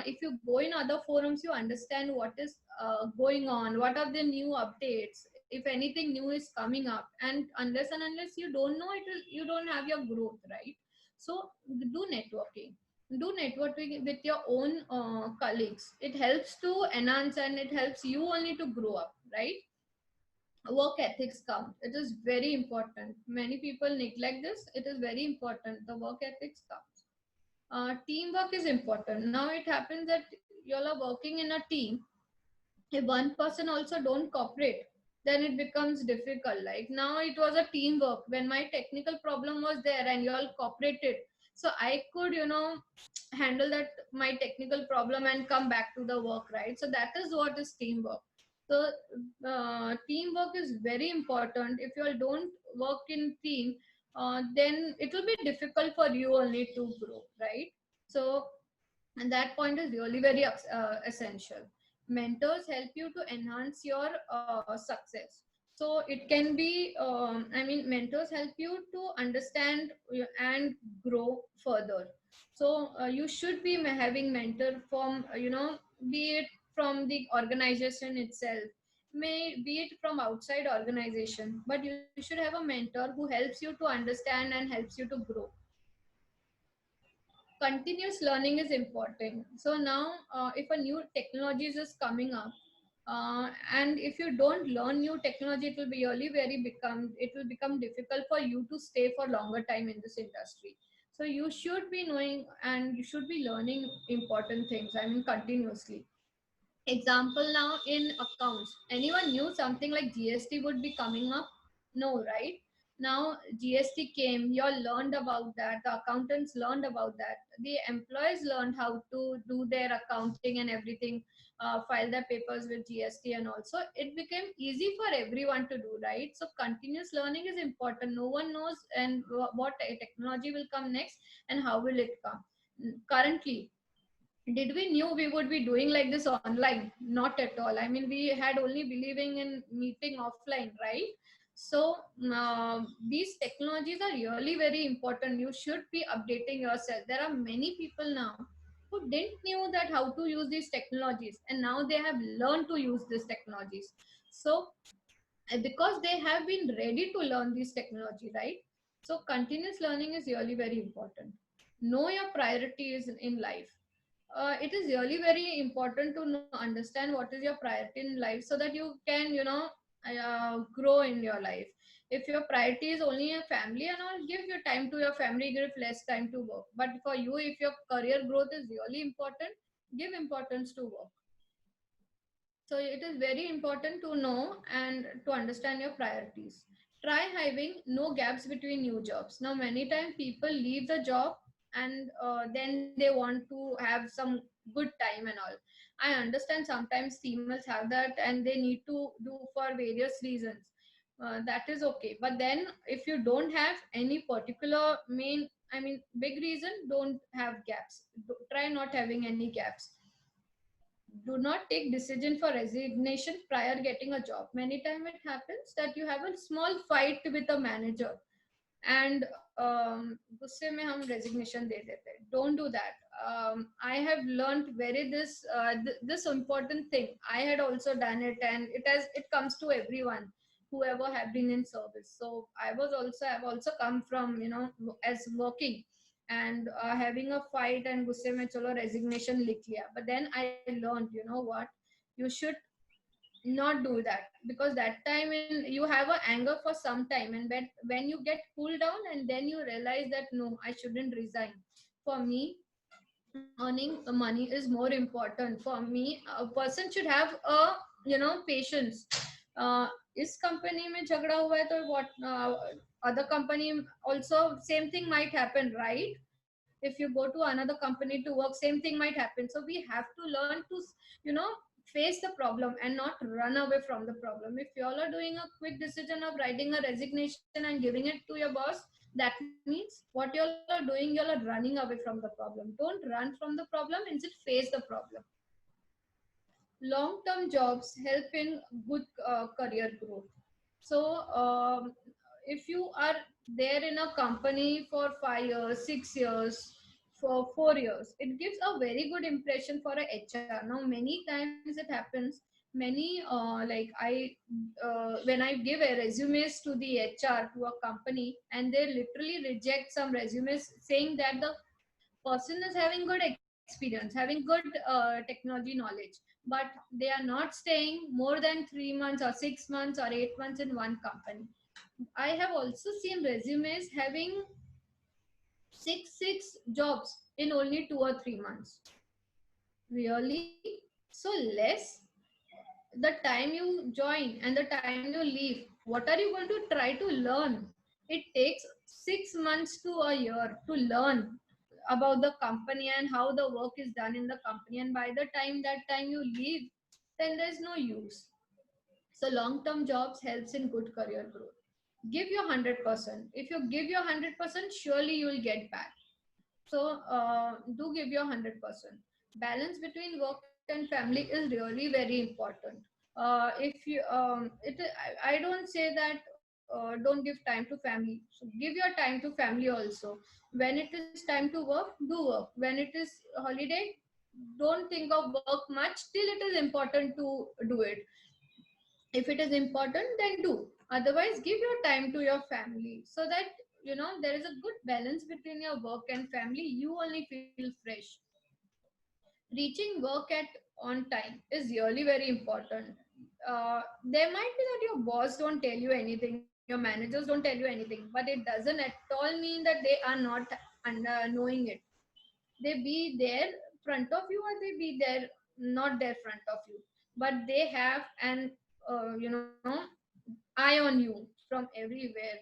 If you go in other forums, you understand what is going on, what are the new updates, if anything new is coming up. And unless you don't know it, you don't have your growth, right? So do networking with your own colleagues. It helps to enhance, and it helps you only to grow up, right? Work ethics count. It is very important. Many people neglect this. It is very important. The work ethics counts. Teamwork is important. Now it happens that you all are working in a team. If one person also don't cooperate, then it becomes difficult. Like now it was a teamwork when my technical problem was there and you all cooperated, so I could handle that my technical problem and come back to the work, right? So that is what is teamwork. So teamwork is very important. If you all don't work in team, then it will be difficult for you only to grow, right? So, and that point is really very essential. Mentors help you to enhance your success. So it can be mentors help you to understand and grow further. So you should be having mentor from be it from the organization itself, may be it from outside organization, but you should have a mentor who helps you to understand and helps you to grow. Continuous learning is important. So now if a new technologies is coming up, and if you don't learn new technology, it will be really it will become difficult for you to stay for longer time in this industry. So you should be knowing and you should be learning important things, continuously. Example, now in accounts, anyone knew something like GST would be coming up? No, right? Now GST came, you all learned about that, the accountants learned about that, the employees learned how to do their accounting and everything, file their papers with GST, and also it became easy for everyone to do, right? So continuous learning is important. No one knows and what technology will come next and how will it come. Currently, did we knew we would be doing like this online? Not at all. I mean, we had only believing in meeting offline, right? So these technologies are really very important. You should be updating yourself. There are many people now who didn't knew that how to use these technologies, and now they have learned to use these technologies. So because they have been ready to learn this technology, right? So continuous learning is really very important. Know your priorities in life. It is really very important to know, understand what is your priority in life, so that you can, grow in your life. If your priority is only your family and all, give your time to your family, give less time to work. But for you, if your career growth is really important, give importance to work. So it is very important to know and to understand your priorities. Try having no gaps between new jobs. Now, many times people leave the job and then they want to have some good time and all. I understand sometimes females have that and they need to do for various reasons. That is okay. But then if you don't have any particular big reason, don't have gaps. Try not having any gaps. Do not take decision for resignation prior getting a job. Many time it happens that you have a small fight with a manager and गुस्से में हम resignation दे देते हैं. Don't do that. I have learned this important thing. I had also done it, and it comes to everyone whoever have been in service. So I've also come from, as working and having a fight and गुस्से में चलो resignation लिख लिया. But then I learned, you know what, you should not do that, because that time you have a anger for some time, and when you get cooled down and then you realize that no, I shouldn't resign. For me, earning money is more important. For me, a person should have a, patience. इस company में झगड़ा हुआ है तो what, other company also same thing might happen, right? If you go to another company to work, same thing might happen. So we have to learn to, you know face the problem and not run away from the problem. If you all are doing a quick decision of writing a resignation and giving it to your boss, that means what you all are doing, you all are running away from the problem. Don't run from the problem, instead face the problem. Long term jobs help in good career growth. So if you are there in a company for 5 years, 6 years, for 4 years, it gives a very good impression for a HR. Now many times it happens, many when I give a resumes to the HR to a company, and they literally reject some resumes saying that the person is having good experience, having good technology knowledge, but they are not staying more than 3 months or 6 months or 8 months in one company. I have also seen resumes having six jobs in only 2 or 3 months. Really? So less the time you join and the time you leave. What are you going to try to learn? It takes 6 months to a year to learn about the company and how the work is done in the company. And by the time that time you leave, then there's no use. So long-term jobs helps in good career growth. Give your 100%. If you give your 100%, surely you will get back. So do give your 100%. Balance between work and family is really very important. If you I don't say that don't give time to family. So give your time to family also. When it is time to work, do work. When it is holiday, don't think of work much till it is important to do it. If it is important, then do. Otherwise, give your time to your family, so that there is a good balance between your work and family. You only feel fresh. Reaching work at on time is really very important. There might be that your boss don't tell you anything, your managers don't tell you anything, but it doesn't at all mean that they are not knowing it. They be there front of you, or they be there not there front of you, but they have an uh, you know eye on you from everywhere.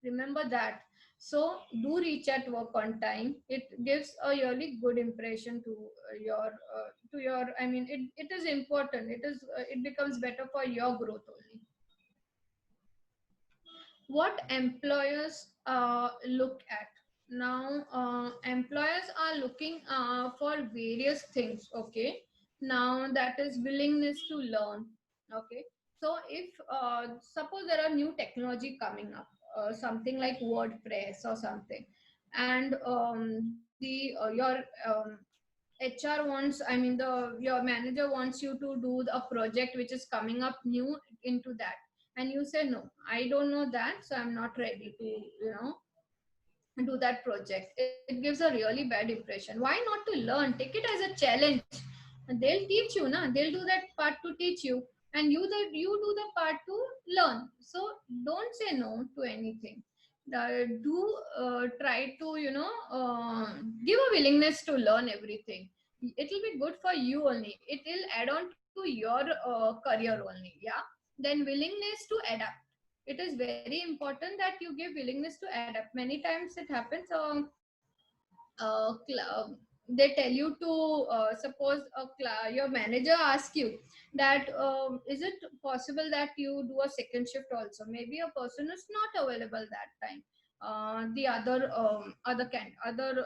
Remember that. So do reach at work on time. It gives a really good impression to your, I mean, it is important. It becomes better for your growth only. What employers look at now, employers are looking for various things. Okay, now that is willingness to learn. Okay, so if suppose there are new technology coming up, something like WordPress or something, and the your HR wants, I mean, your manager wants you to do a project which is coming up new into that, and you say no, I don't know that, so I'm not ready to, do that project. It gives a really bad impression. Why not to learn? Take it as a challenge. And they'll teach you, na? They'll do that part to teach you, and you do the part to learn. So don't say no to anything. Do try to, give a willingness to learn everything. It will be good for you only. It will add on to your career only. Yeah. Then willingness to adapt. It is very important that you give willingness to adapt. Many times it happens, they tell you to, suppose your manager asks you that, is it possible that you do a second shift also? Maybe a person is not available that time, the other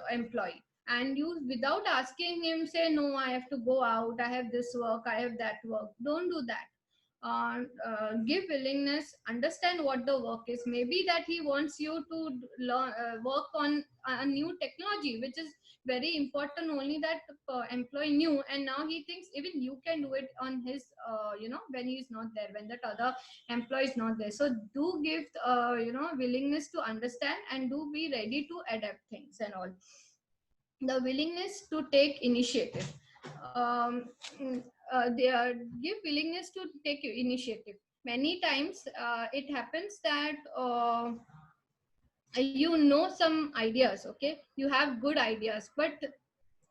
employee, and you, without asking him, say no, I have to go out, I have this work, I have that work. Don't do that. Give willingness, understand what the work is. Maybe that he wants you to learn, work on a new technology which is very important, only that employee knew, and now he thinks even you can do it on his, when he is not there, when that other employee is not there. So do give willingness to understand, and do be ready to adapt things and all. The willingness to take initiative. um, they are give willingness to take initiative. Many times it happens that, you know some ideas, okay, you have good ideas, but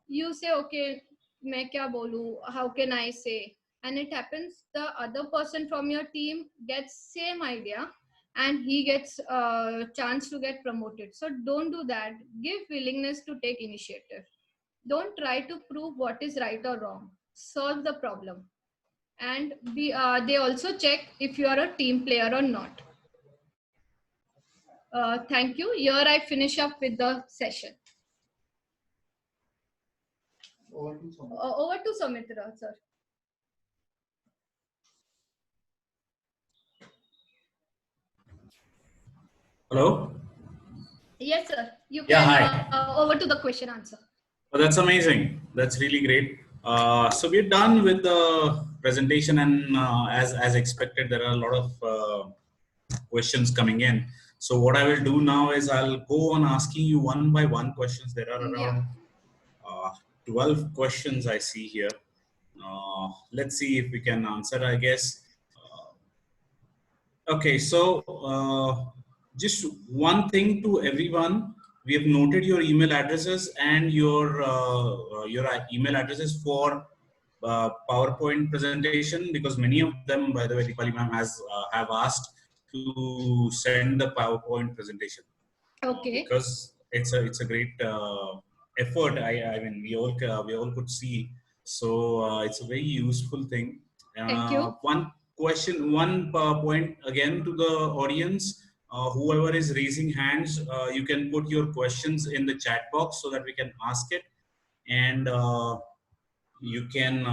you say, okay, मैं क्या बोलूं, how can I say, and it happens the other person from your team gets same idea, and he gets a chance to get promoted. So don't do that. Give willingness to take initiative. Don't try to prove what is right or wrong. Solve the problem. And they also check if you are a team player or not. Thank you. Here I finish up with the session. Over to Sumitra, sir. Hello. Yes, sir. You Yeah, can, hi. over to the question answer. Oh, that's amazing. That's really great. So we're done with the presentation, and as expected, there are a lot of questions coming in. So what I will do now is I'll go on asking you one by one questions. There are around 12 questions I see here. Let's see if we can answer, I guess. Okay, so just one thing to everyone. We have noted your email addresses and your email addresses for PowerPoint presentation, because many of them, by the way, Deepali ma'am has have asked to send the PowerPoint presentation. Okay. Because it's a great effort. I mean we all could see. So it's a very useful thing. Thank you. One question, one point again to the audience. Whoever is raising hands, you can put your questions in the chat box so that we can ask it, and you can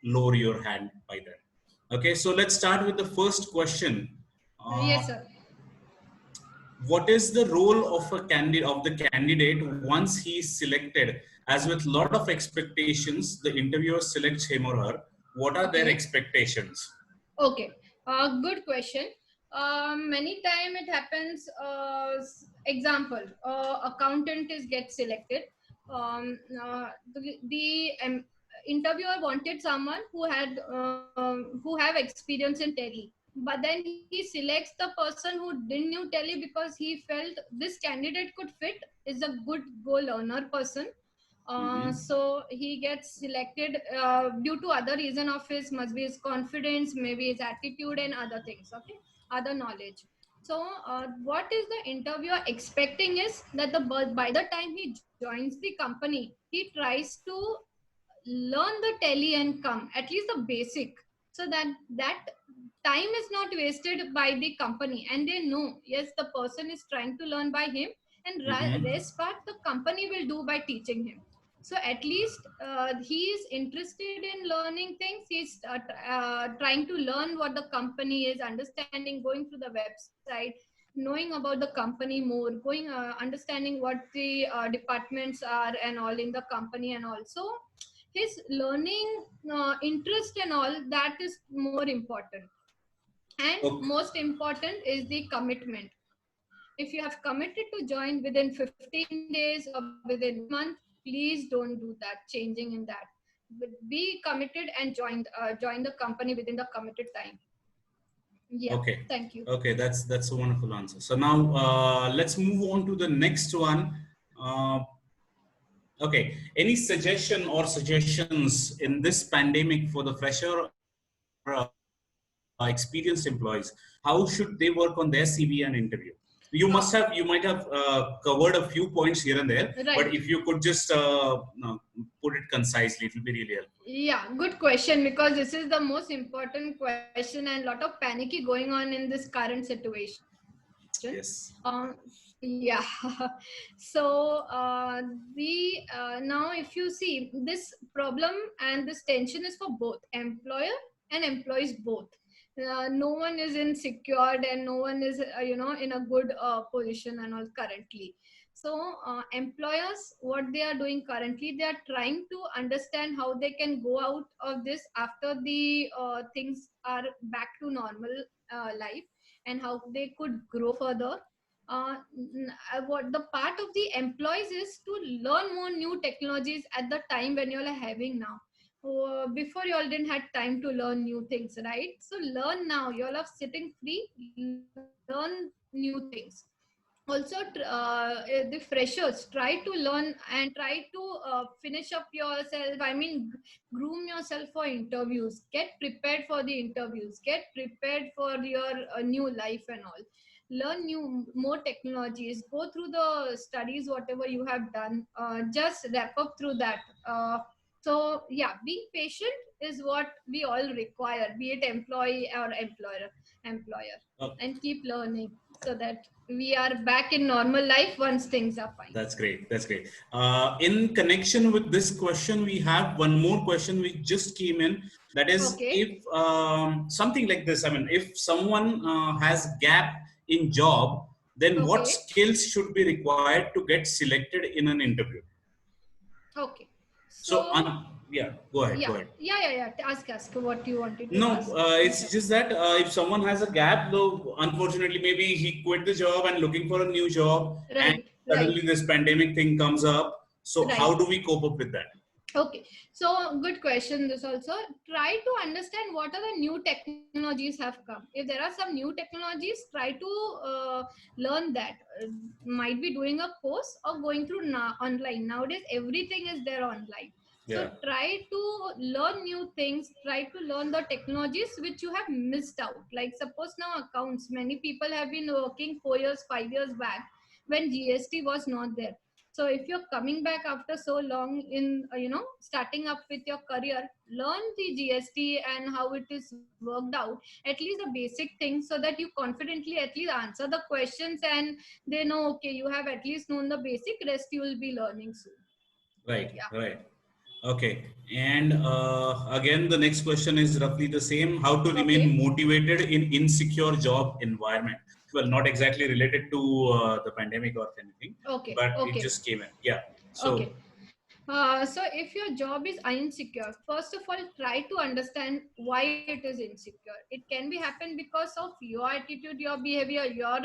lower your hand by that. Okay, so let's start with the first question. Yes, sir. What is the role of the candidate once he is selected? As with lot of expectations, the interviewer selects him or her. What are their expectations? Okay, good question. Many time it happens. Example, accountant is get selected. The interviewer wanted someone who have experience in Tele, but then he selects the person who didn't know Tele because he felt this candidate could fit, is a good Go learner person. So he gets selected due to other reason of his, must be his confidence, maybe his attitude and other things, okay, other knowledge. So what is the interviewer expecting is that by the time he joins the company, he tries to learn the tally and come at least the basic, so that that time is not wasted by the company, and they know yes the person is trying to learn by him, and Mm-hmm. rest part the company will do by teaching him. So at least he is interested in learning things. He's trying to learn what the company is, understanding, going through the website, knowing about the company more, going understanding what the departments are and all in the company, and also his learning interest and all that is more important. And Okay. most important is the commitment. If you have committed to join within 15 days or within 1 month, please don't do that changing in that. But be committed and join the company within the committed time. Yeah, Okay. thank you. Okay, that's a wonderful answer. So now let's move on to the next one. Uh, okay, any suggestion or suggestions in this pandemic for the fresher or experienced employees? How should they work on their CV and interview? You might have covered a few points here and there, but Right. if you could just no, put it concisely, it will be really helpful. Yeah, good question, because this is the most important question and a lot of panicky going on in this current situation. Yes. Yeah. So now if you see this problem and this tension is for both employer and employees both. No one is insecure and no one is in a good position and all currently. So employers, what they are doing currently, they are trying to understand how they can go out of this after the things are back to normal life, and how they could grow further. What the part of the employees is to learn more new technologies at the time when you all are having now. Before you all didn't had time to learn new things, right? So learn now. You all are sitting free. Learn new things. Also the freshers try to learn and try to finish up yourself. I mean, groom yourself for interviews, get prepared for the interviews, get prepared for your new life and all. Learn new more technologies, go through the studies whatever you have done, just wrap up through that. So yeah, being patient is what we all require, be it employee or employer, Oh, and keep learning so that we are back in normal life once things are fine. that's great. That's great. In connection with this question, we have one more question which just came in. That is, Okay. if something like this, I mean, if someone has gap in job, then what Okay. skills should be required to get selected in an interview? Okay. So, So yeah, go ahead. Go yeah, ahead. ask what you wanted to No, ask. it's just that if someone has a gap, though, unfortunately, maybe he quit the job and looking for a new job, and Right, right, suddenly this pandemic thing comes up. So, right. how do we cope up with that? Okay, so good question. This also, try to understand what are the new technologies have come. If there are some new technologies, try to learn that. Might be doing a course or going through online. Nowadays, everything is there online. So Yeah. try to learn new things. Try to learn the technologies which you have missed out. Like suppose now accounts. Many people have been working 4 years, 5 years back when GST was not there. So if you're coming back after so long in starting up with your career, learn the GST and how it is worked out, at least the basic things, so that you confidently at least answer the questions and they know, okay, you have at least known the basic, rest you will be learning soon. Right, Yeah. right. Okay. And again, the next question is roughly the same. How to remain Okay. motivated in insecure job environment? Well, not exactly related to the pandemic or anything, Okay. but it Okay. just came in. Yeah. Okay. So, So if your job is insecure, first of all, try to understand why it is insecure. It can be happen because of your attitude, your behavior, your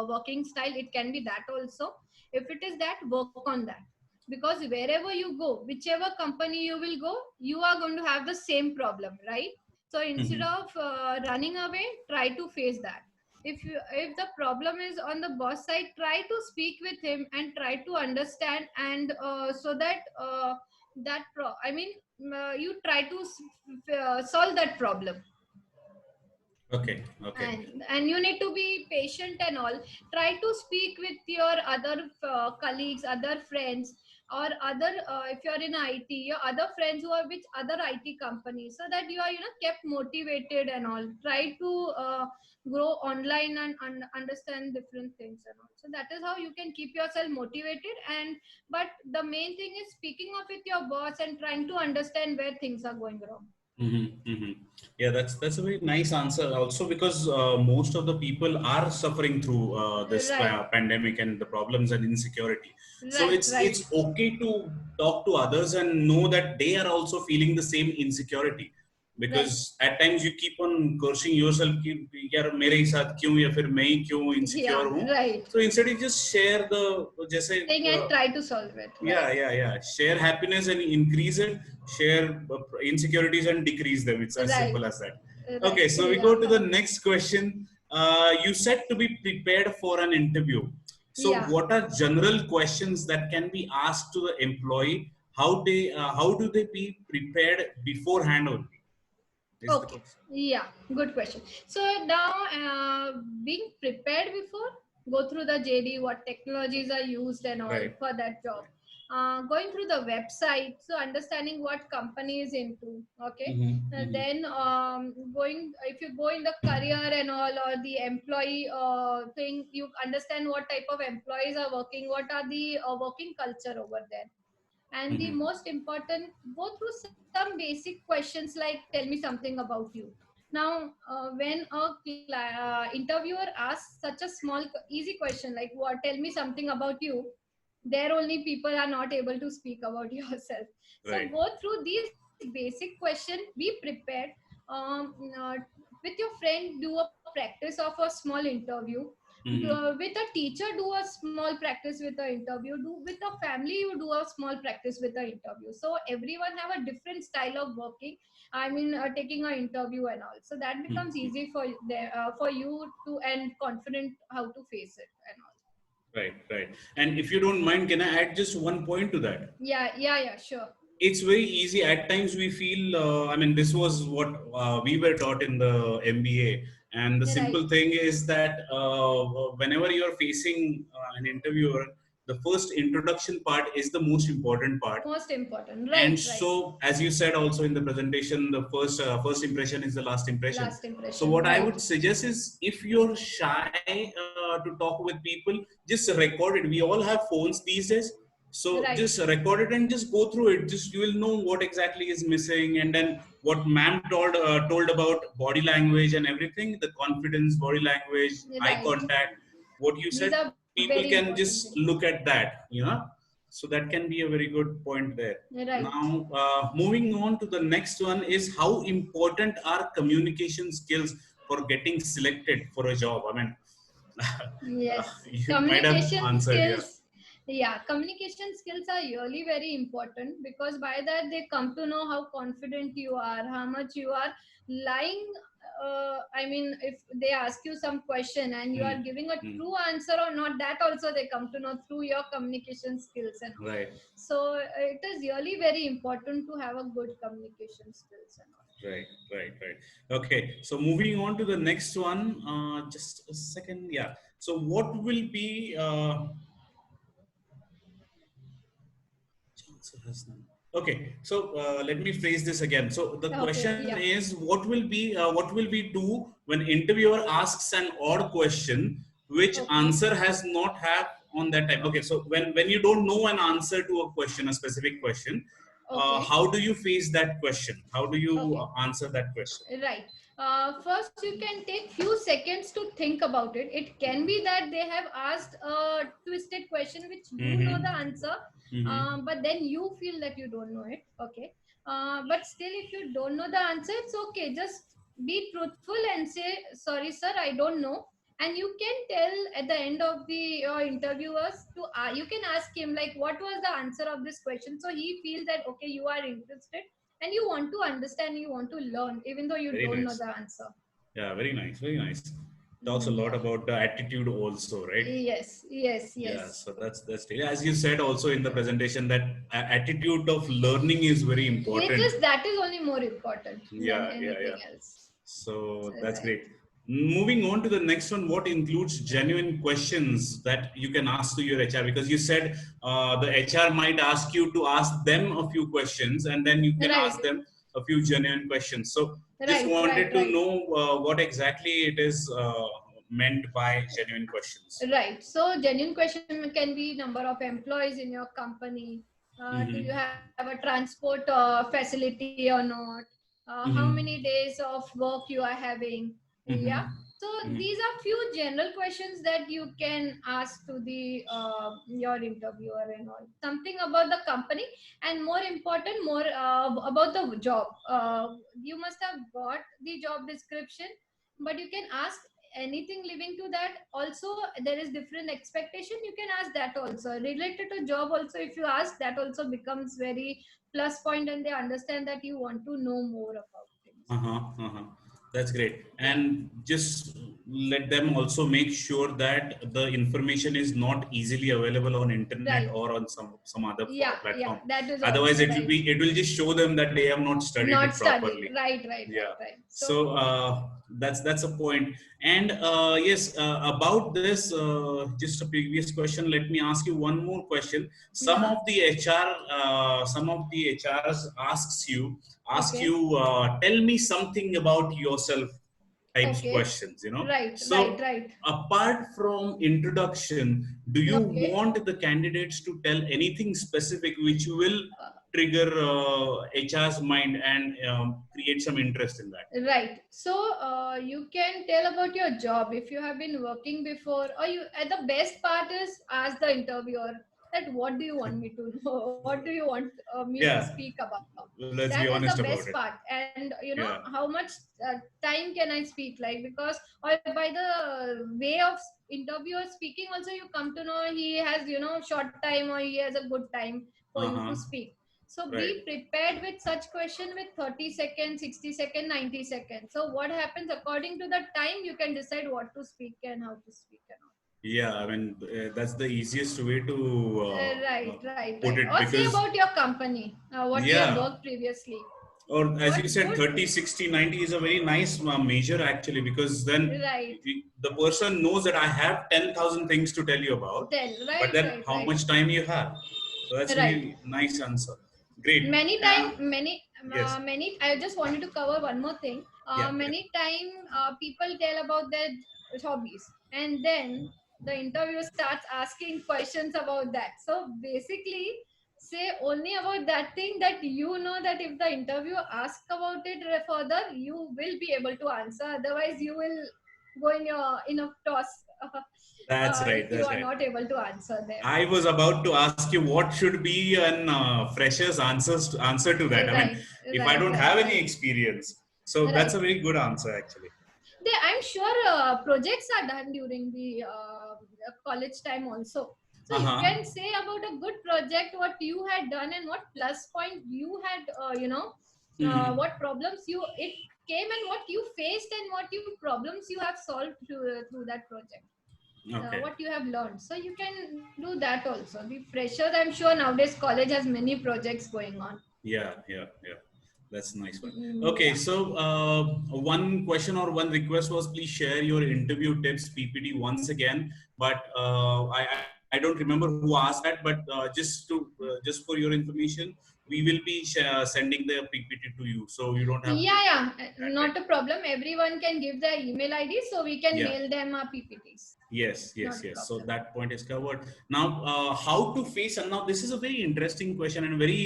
working style. It can be that also. If it is that, work on that. Because wherever you go, whichever company you will go, you are going to have the same problem, right? So instead mhm. of running away, try to face that. If the problem is on the boss side, try to speak with him and try to understand, and so that you try to solve that problem. Okay. Okay. And you need to be patient and all. Try to speak with your other colleagues, other friends, or other if you're in IT, your other friends who are with other IT companies, so that you are kept motivated and all. Try to grow online and understand different things and all. So that is how you can keep yourself motivated. And but the main thing is speaking up with your boss and trying to understand where things are going wrong. Yeah, that's a very nice answer. Also, because most of the people are suffering through this Right. pandemic and the problems and insecurity. So Right, right. it's okay to talk to others and know that they are also feeling the same insecurity. Right. Because at times you keep on cursing yourself कि यार मेरे ही साथ क्यों या फिर मैं ही क्यों insecure Yeah, हूँ. right. So instead you just share the जैसे Thing and try to solve it. yeah, Right. yeah. Share happiness and increase it. Share insecurities and decrease them. It's as Right. simple as that. Okay, Right. so we go to the next question. You said to be prepared for an interview. So, Yeah. what are general questions that can be asked to the employee? How do they be prepared beforehand only? Is the Okay. question. Yeah, good question. So now, being prepared before, go through the JD, what technologies are used and all Right. for that job. Going through the website, so understanding what company is into. Okay. Then going, if you go in the career and all, or the employee thing, you understand what type of employees are working, what are the working culture over there. And the most important, go through some basic questions like tell me something about you. Now when a interviewer asks such a small easy question like what tell me something about you, there only people are not able to speak about yourself. So Right. go through these basic questions, be prepared. Uh, with your friend, do a practice of a small interview. With a teacher, do a small practice with the interview. Do with a family, you do a small practice with the interview. So everyone have a different style of working, I mean taking an interview and all, so that becomes easy for you to and confident how to face it and all. Right. Right. And if you don't mind, can I add just one point to that? Yeah, sure. It's very easy. At times we feel, I mean, this was what we were taught in the MBA. And the Right. simple thing is that whenever you're facing an interviewer, the first introduction part is the most important part. Most important. And Right. so, as you said also in the presentation, the first impression is the last impression. Last impression. So, what I Right. would suggest is, if you're shy to talk with people, just record it. We all have phones these days, so Right. just record it and just go through it. Just you will know what exactly is missing, and then what ma'am told about body language and everything, the confidence, body language, eye Right. contact, what you These said. are People very can important just things. look at that, so that can be a very good point there. Right. Now, moving on to the next one is how important are communication skills for getting selected for a job? I mean, Yes. you might have Communication answered, yeah. skills. Yeah, communication skills are really very important, because by that they come to know how confident you are, how much you are lying. I mean, if they ask you some question and you are giving a true answer or not, that also they come to know through your communication skills and all. Right. So it is really very important to have a good communication skills and all. Right. Okay, so moving on to the next one, just a second. Yeah. So what will be, okay, so let me phrase this again. So the question Yeah. is, what will we do when interviewer asks an odd question which Okay. answer has not have on that time? Okay, so when you don't know an answer to a question, a specific question, Okay. how do you face that question? How do you Okay. answer that question? Right. First, you can take few seconds to think about it. It can be that they have asked a twisted question which you know the answer, but then you feel that you don't know it. Okay. But still, if you don't know the answer, it's okay. Just be truthful and say, "Sorry, sir, I don't know." And you can tell at the end of the interviewers to you can ask him like, "What was the answer of this question?" So he feels that okay, you are interested and you want to understand, you want to learn even though you Very don't know nice. the answer. Yeah, very nice, very nice. Talks a lot Yeah. about the attitude also, right? Yes. Yeah, so that's as you said also in the presentation that attitude of learning is very important. That is only more important than Yeah. anything else. So that's Right. great. Moving on to the next one, what includes genuine questions that you can ask to your HR? Because you said the HR might ask you to ask them a few questions, and then you can Right, ask them a few genuine questions. So just right, wanted right, to right. know what exactly it is meant by genuine questions. Right. So genuine question can be number of employees in your company. Do you Mm-hmm. have a transport facility or not? How many Mm-hmm. days of work you are having? Yeah. Mm-hmm. So Mm-hmm. these are few general questions that you can ask to the your interviewer and all. Something about the company, and more important, more about the job. You must have got the job description, but you can ask anything living to that. Also there is different expectation, you can ask that also related to job. Also if you ask that, also becomes very plus point, and they understand that you want to know more about things. Uh-huh, uh-huh. That's great. And just let them also make sure that the information is not easily available on internet Right. or on some other Yeah, yeah, platform. that is Otherwise, also right. it will just show them that they have not studied Not it studied. properly. Right, right, right, Yeah. right. So So that's a point. And yes, about this, just a previous question. Let me ask you one more question. Some yeah. of the some of the HRs ask Okay. you tell me something about yourself types Okay. questions, you know. Right, right, So right. apart from introduction, do you Okay. want the candidates to tell anything specific which will Uh, trigger HR's mind and create some interest in that? Right. So you can tell about your job if you have been working before, or you. And the best part is ask the interviewer that what do you want me to know? What do you want me to Yeah, speak about? let's That be is the honest best about it. part. And Yeah. how much time can I speak? Like, because or by the way of interviewer speaking, also you come to know he has short time or he has a good time for you to Uh-huh. speak. So Right. be prepared with such question with 30 seconds, 60 seconds, 90 seconds. So what happens according to the time, you can decide what to speak and how to speak and all. Yeah, I mean, that's the easiest way to Right, right, put right. it, Or say because, about your company, what you have yeah, worked previously. or as What you said, would 30, 60, 90 is a very nice measure actually, because then right the person knows that I have 10,000 things to tell you about, tell? but Right, then right, how right, much time you have. So that's right. very nice answer. Great. Many time, Yes. many. I just wanted to cover one more thing. Yeah. Yeah. Many time, people tell about their hobbies, and then the interviewer starts asking questions about that. So basically, say only about that thing that you know, that if the interviewer asks about it further, you will be able to answer. Otherwise, you will go in a toss That's right. if you That's are right. not able to answer them. I was about to ask you what should be an fresher's answer to that. I mean, Right, if I right, don't right, have any right, experience, so that's right. a very good answer actually. I'm sure projects are done during the college time also. So Uh you huh. can say about a good project what you had done and what plus point you had, Hmm. what problems you it came and what you faced and what you problems you have solved through that project. Okay. What you have learned. So you can do that also. The freshers, I'm sure nowadays college has many projects going on. Yeah, yeah, yeah. That's a nice one. Okay, Yeah. so one question or one request was please share your interview tips PPT once again. But I don't remember who asked that. But just for your information, we will be sending the PPT to you, so you don't have to Yeah, yeah, that, right? not a problem. Everyone can give their email ID, so we can Yeah. mail them our PPTs. Yes, Not yes, a yes. So problem. that point is covered. Now, how to face, and now this is a very interesting question and very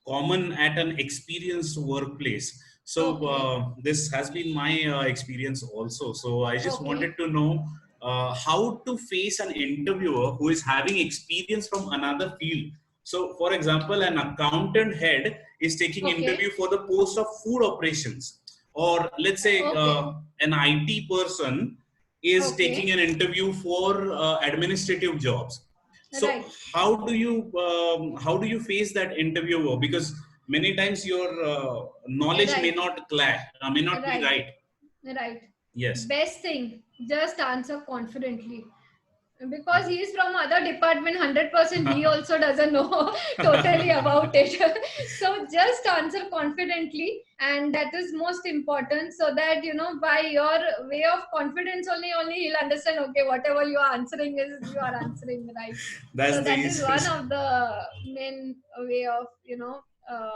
common at an experienced workplace. So Okay, this has been my experience also. So I just okay, wanted to know how to face an interviewer who is having experience from another field. So, for example, an accountant head is taking okay, interview for the post of food operations, or let's say okay, an IT person is taking okay. an interview for administrative jobs. So Right, how do you face that interviewer? Because many times your knowledge right, may not be right, right. right. Yes. Best thing, just answer confidently. Because he is from other department, 100% he also doesn't know totally about it. So just answer confidently, and that is most important, so that by your way of confidence only he'll understand, okay, whatever you are answering is you are answering right. That's So the that is one easiest. of the main way of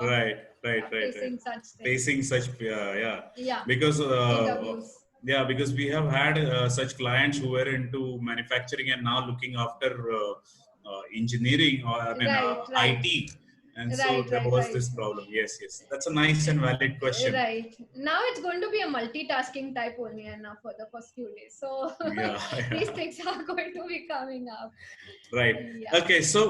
Right, right, right, right. facing such things. Facing such, Yeah, because interviews. because we have had such clients who were into manufacturing and now looking after engineering, or I mean Right, right, IT, and so right, there right, was right. this problem. Yes, yes, that's a nice and valid question. Right. Now it's going to be a multitasking type only, and now for the first few days. So Yeah, these yeah. things are going to be coming up. Right. Yeah. Okay. So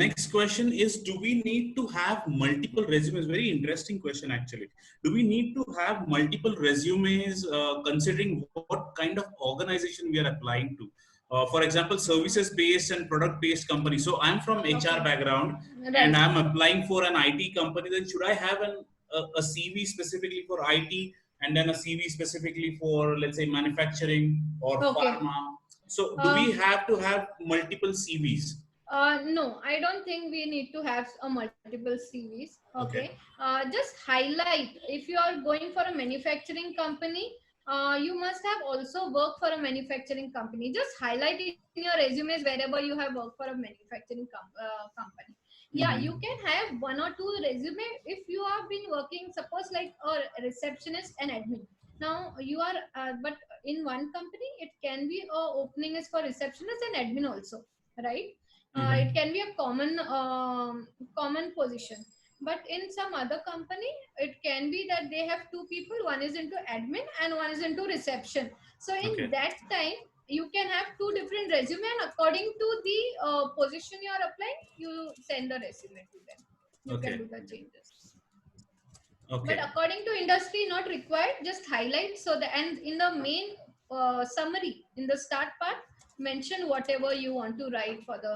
next question is: do we need to have multiple resumes? Very interesting question, actually. Do we need to have multiple resumes, considering what kind of organization we are applying to? For example, services-based and product-based company. So I'm from HR Okay. background, and Right. I'm applying for an IT company. Then should I have a CV specifically for IT, and then a CV specifically for, let's say, manufacturing or Okay. pharma? So do we Uh, have to have multiple CVs? no, I don't think we need to have a multiple CVs. Okay. Okay. Just highlight if you are going for a manufacturing company. You must have also worked for a manufacturing company. Just highlight in your resumes wherever you have worked for a manufacturing company. Yeah, you Mm-hmm. can have one or two resume if you have been working, suppose like a receptionist and admin. Now you are, but in one company it can be opening is for receptionist and admin also, right? It Mm-hmm. can be a common position, but in some other company it can be that they have two people, one is into admin and one is into reception. So in Okay. that time you can have two different resume, and according to the position you are applying, you send the resume to them. You can Okay. do the changes, but Okay. according to industry not required. Just highlight, so the and in the main summary in the start part, mention whatever you want to write for the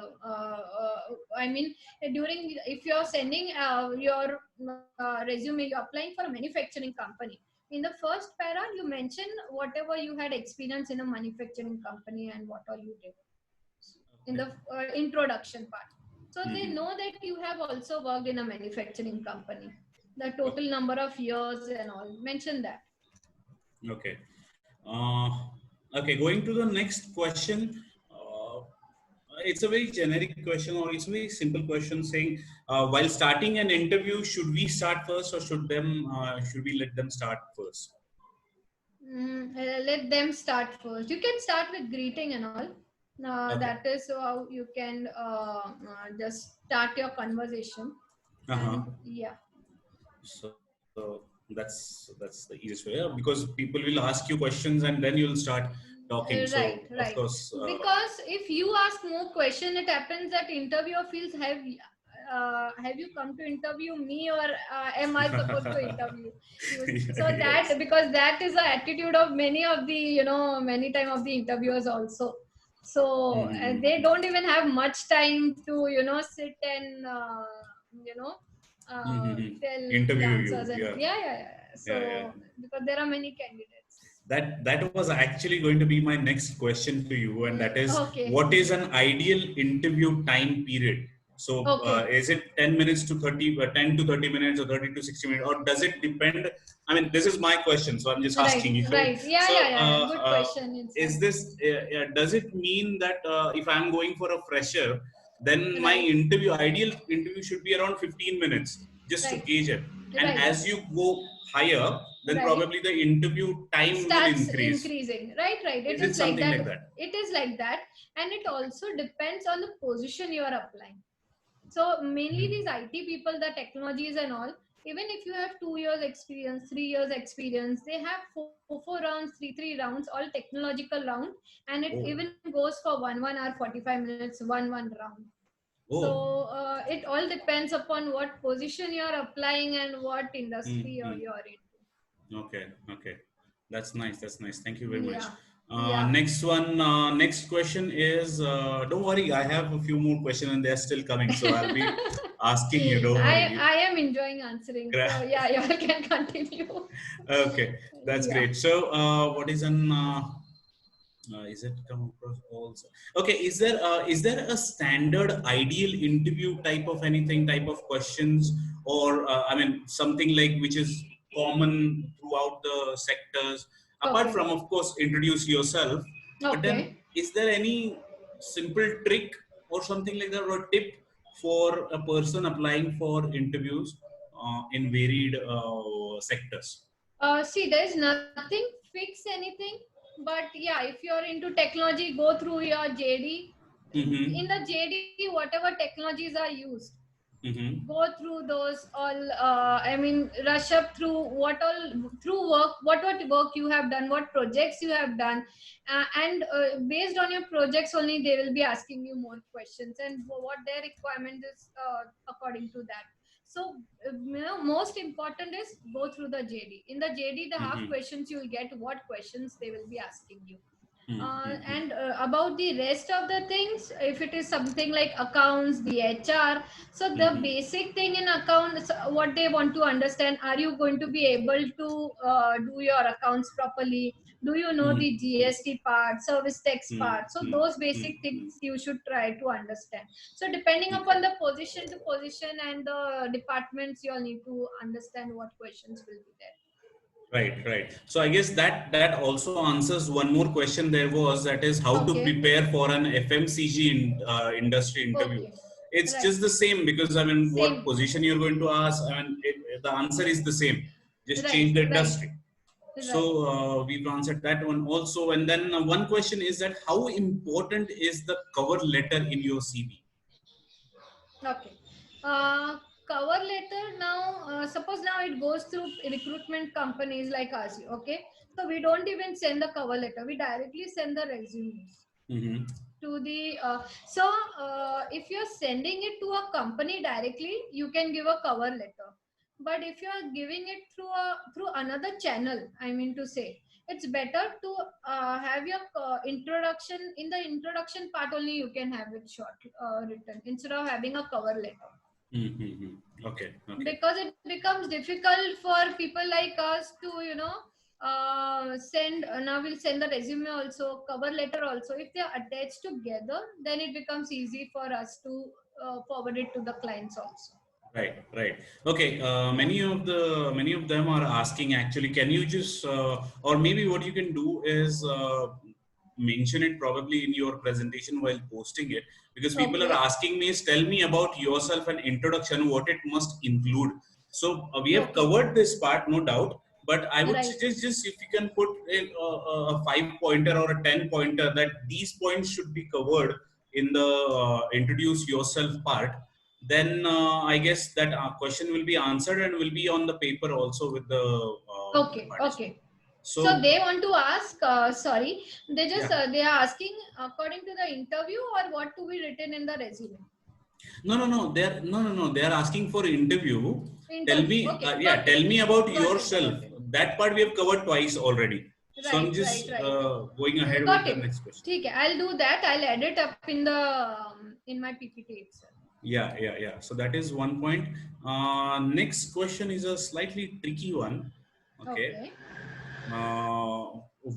I mean, during, if you're sending your resume, you're applying for a manufacturing company. In the first para you mention whatever you had experience in a manufacturing company and what all you did in Okay. the introduction part, so they Mm-hmm. know that you have also worked in a manufacturing company, the Okay. total number of years and all, mention that. Okay. Uh, okay. Going to the next question. It's a very generic question, or it's a very simple question, saying while starting an interview, should we start first, or should we let them start first? Let them start first. You can start with greeting and all. Okay. That is how you can just start your conversation. Uh-huh. And yeah, So that's the easiest way, yeah, because people will ask you questions and then you'll start talking. right, So of right. course, Because if you ask more question, it happens that interviewer feels, have you come to interview me, or am I supposed to interview you? So that, yes. because that is the attitude of many of the many time of the interviewers also. So they Mm-hmm. don't even have much time to sit and you know Mm-hmm. tell the Interview you, answers, and yeah, yeah. yeah, yeah. So because there are many candidates. That was actually going to be my next question to you, and that is, Okay. what is an ideal interview time period? So Okay. is it 10 minutes to 30, 10 to 30 minutes, or 30 to 60 minutes, or does it depend? I mean, this is my question, so I'm just asking Right, you. right. Yeah, So Good question. is Inside. this, does it mean that if I'm going for a fresher, then my Right, ideal interview should be around 15 minutes just to right, gauge it? And right, as you go higher, then right. probably the interview time will Starts increase. increasing. Right, right. It Is it is like something that. like that? It is like that. And it also depends on the position you are applying. So mainly Mhm. these IT people, the technologies and all, even if you have 2 years experience, 3 years experience, they have four rounds, three rounds, all technological round, and it Oh, even goes for one hour, 45 minutes, one round. oh. So it all depends upon what position you are applying and what industry Hmm. you're into. Okay, okay. That's nice. That's nice. Thank you very much. Yeah, yeah. Next one, next question is, don't worry, I have a few more questions and they're still coming. So I'll be asking you, don't worry. I am enjoying answering. So yeah, you all can continue. Okay, that's Yeah. great. So what is an, Is it come across also? Okay, is there a standard ideal interview type of anything, type of questions, or I mean something like which is common throughout the sectors? Apart Okay. from, of course, introduce yourself, but then Okay. is there any simple trick or something like that, or tip for a person applying for interviews in varied sectors? See, there's nothing fix anything, but yeah, if you're into technology, go through your JD. Mm-hmm. In the JD, whatever technologies are used, Mm-hmm. go through those all. I mean, rush up through what all through work, what work you have done, what projects you have done, and based on your projects only, they will be asking you more questions and what their requirement is according to that. So, most important is go through the JD. In the JD, the half Mm-hmm. questions you will get, what questions they will be asking you. Mm-hmm. And about the rest of the things, if it is something like accounts, the HR, so the Mm-hmm. basic thing in accounts, what they want to understand, are you going to be able to do your accounts properly? Do you know Mm-hmm. the GST part, service tax part? So Mm-hmm. those basic Mm-hmm. things you should try to understand. So depending Okay. upon the position to position and the departments, you'll need to understand what questions will be there. Right, right. So I guess that also answers one more question there was, that is how to Okay. prepare for an FMCG industry interview. Okay. It's Right. just the same, because I mean, what Same. position you're going to ask, I mean, the answer is the same. Just Right. change the Right. industry. So Right. we've answered that one also. And then one question is that how important is the cover letter in your CV? Okay. Uh, Cover letter now, suppose now it goes through recruitment companies like us. Okay. So we don't even send the cover letter. We directly send the resumes Mm-hmm. to the. If you're sending it to a company directly, you can give a cover letter. But if you are giving it through another channel, I mean to say, it's better to have your introduction. In the introduction part only, you can have it short written instead of having a cover letter, Mm-hmm. Okay, okay. because it becomes difficult for people like us to send. Now we'll send the resume also, cover letter also. If they are attached together, then it becomes easy for us to forward it to the clients also. Right, right. Okay. Yeah. Many of them are asking actually. Can you just or maybe what you can do is mention it probably in your presentation while posting it, because people are Okay. asking me is tell me about yourself and introduction, what it must include. So we have Okay. covered this part, no doubt. But I would Right. suggest just if you can put a 5 pointer or a 10 pointer that these points should be covered in the introduce yourself part, then I guess that question will be answered and will be on the paper also with the Okay. participant. Okay. So So they want to ask. Sorry, yeah, they are asking according to the interview or what to be written in the resume. no, they're asking for interview. Tell Interview. me, Okay. yeah, Got it. tell me about Got it. yourself. Got it. That part we have covered twice already. So I'm Right. just Right. Right. going ahead with Got the it. next question. Okay. I'll do that. I'll add it up in the in my PPT itself. Yeah. So that is one point. Next question is a slightly tricky one. Okay. Okay.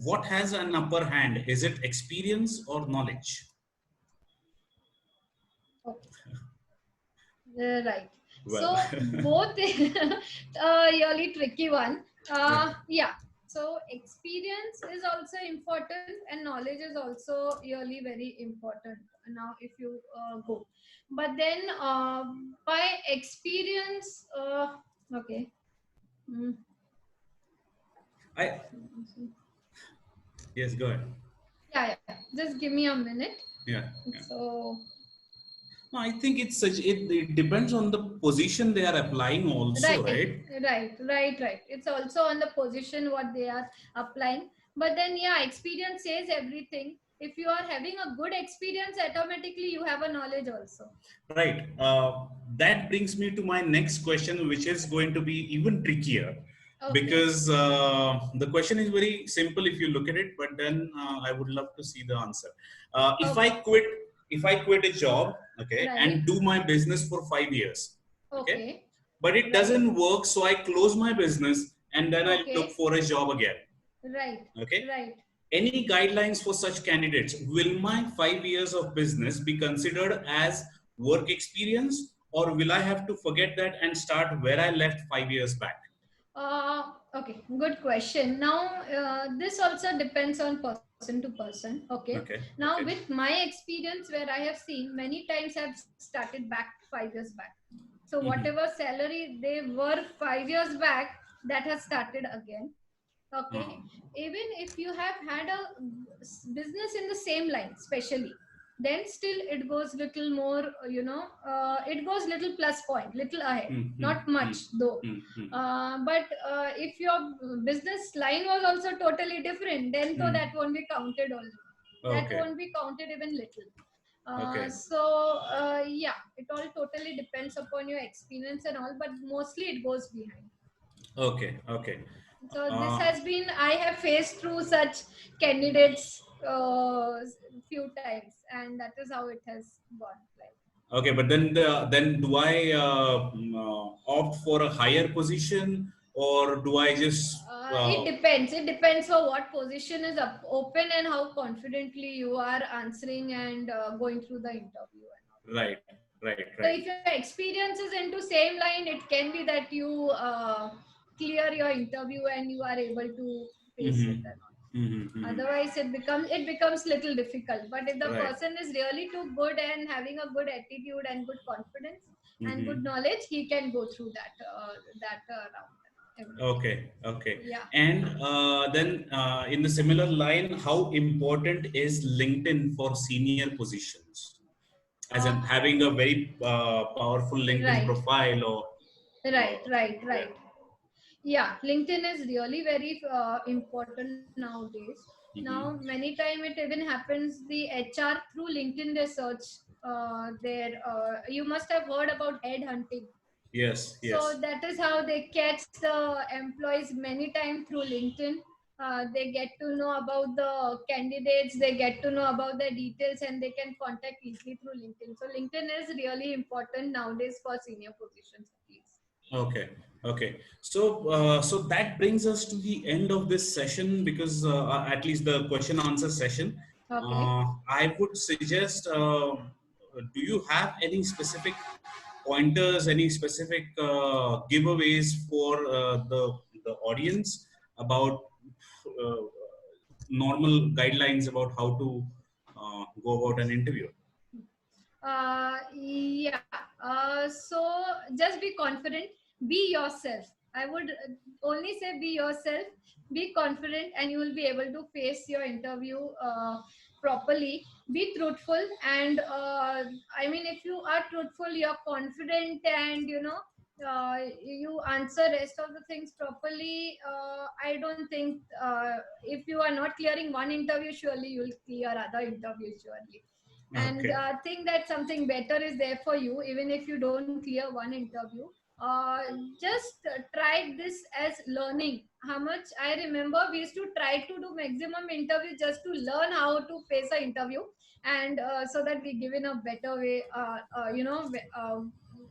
What has an upper hand? Is it experience or knowledge? Okay. Right. Well, So both really tricky one. yeah. Yeah. So experience is also important and knowledge is also really very important. Now, if you go, but then by experience, okay. Mm. I yes, go ahead. Yeah. Just give me a minute. Yeah. So No, I think it's such. It depends on the position they are applying also, right, right? right. It's also on the position what they are applying. But then, yeah, experience says everything. If you are having a good experience, automatically you have a knowledge also. Right. That brings me to my next question, which is going to be even trickier, Okay. because the question is very simple if you look at it, but then I would love to see the answer. Okay. If I quit a job, okay, Right. and do my business for 5 years, okay, Okay. but it Right. doesn't work, so I close my business and then I look Okay. for a job again, Right. okay. Right. Any guidelines for such candidates? Will my 5 years of business be considered as work experience, or will I have to forget that and start where I left 5 years back? Okay, good question. Now, this also depends on person to person. Okay. Okay. Now, Okay. with my experience, where I have seen many times, I've started back 5 years back. So Mhm. whatever salary they were 5 years back, that has started again. Okay. Even if you have had a business in the same line, especially, then still it goes little more, it goes little plus point, little ahead, Mhm. not much though. But if your business line was also totally different, then so that won't be counted also. That Okay. won't be counted even little. Okay. Yeah, it all totally depends upon your experience and all, but mostly it goes behind. Okay. Okay. So this has been, I have faced through such candidates few times, and that is how it has gone. Okay, but then do I opt for a higher position, or do I just It depends. It depends for what position is up, open, and how confidently you are answering and going through the interview. right, right, So right. if your experience is into same line, it can be that you clear your interview and you are able to face it. Otherwise, it becomes little difficult. But if the Right. person is really too good and having a good attitude and good confidence and good Mhm. knowledge, he can go through that round. Everything. Okay, okay. Yeah. And then in the similar line, how important is LinkedIn for senior positions? As in having a very powerful LinkedIn Right. profile, or Right. Yeah, LinkedIn is really very important nowadays. Now, many time it even happens the HR through LinkedIn they search their. You must have heard about headhunting. Yes, So yes. that is how they catch the employees many times through LinkedIn. They get to know about the candidates, they get to know about the details, and they can contact easily through LinkedIn. So LinkedIn is really important nowadays for senior positions at least. Okay, okay. So, so that brings us to the end of this session, because at least the question answer session. Okay. I would suggest, do you have any specific pointers, any specific giveaways for the audience about uh, normal guidelines about how to go about an interview? Yeah. So just be confident, be yourself. I would only say be yourself, be confident, and you will be able to face your interview properly. Be truthful, and I mean, if you are truthful, you're confident, and you answer rest of the things properly. I don't think if you are not clearing one interview, surely you'll clear other interviews surely. And Okay. think that something better is there for you even if you don't clear one interview. uh, just try this as learning. How much I remember, we used to try to do maximum interview just to learn how to face an interview, and so that we give in a better way,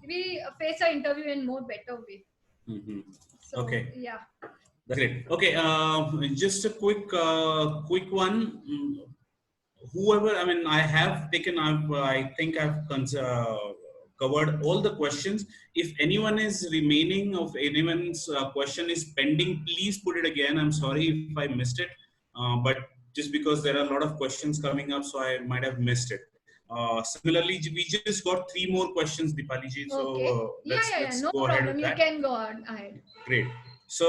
we face an interview in more better way. So Okay. yeah. That's great. Okay, just a quick one. Whoever, I mean, I have taken, I think I've covered all the questions. If anyone is remaining, of anyone's question is pending, please put it again. I'm sorry if I missed it, but just because there are a lot of questions coming up, so I might have missed it. Similarly, we just got 3 more questions, Dipali ji. So Okay. Yeah, let's no go ahead problem, with you that. can go on ahead. Great. So,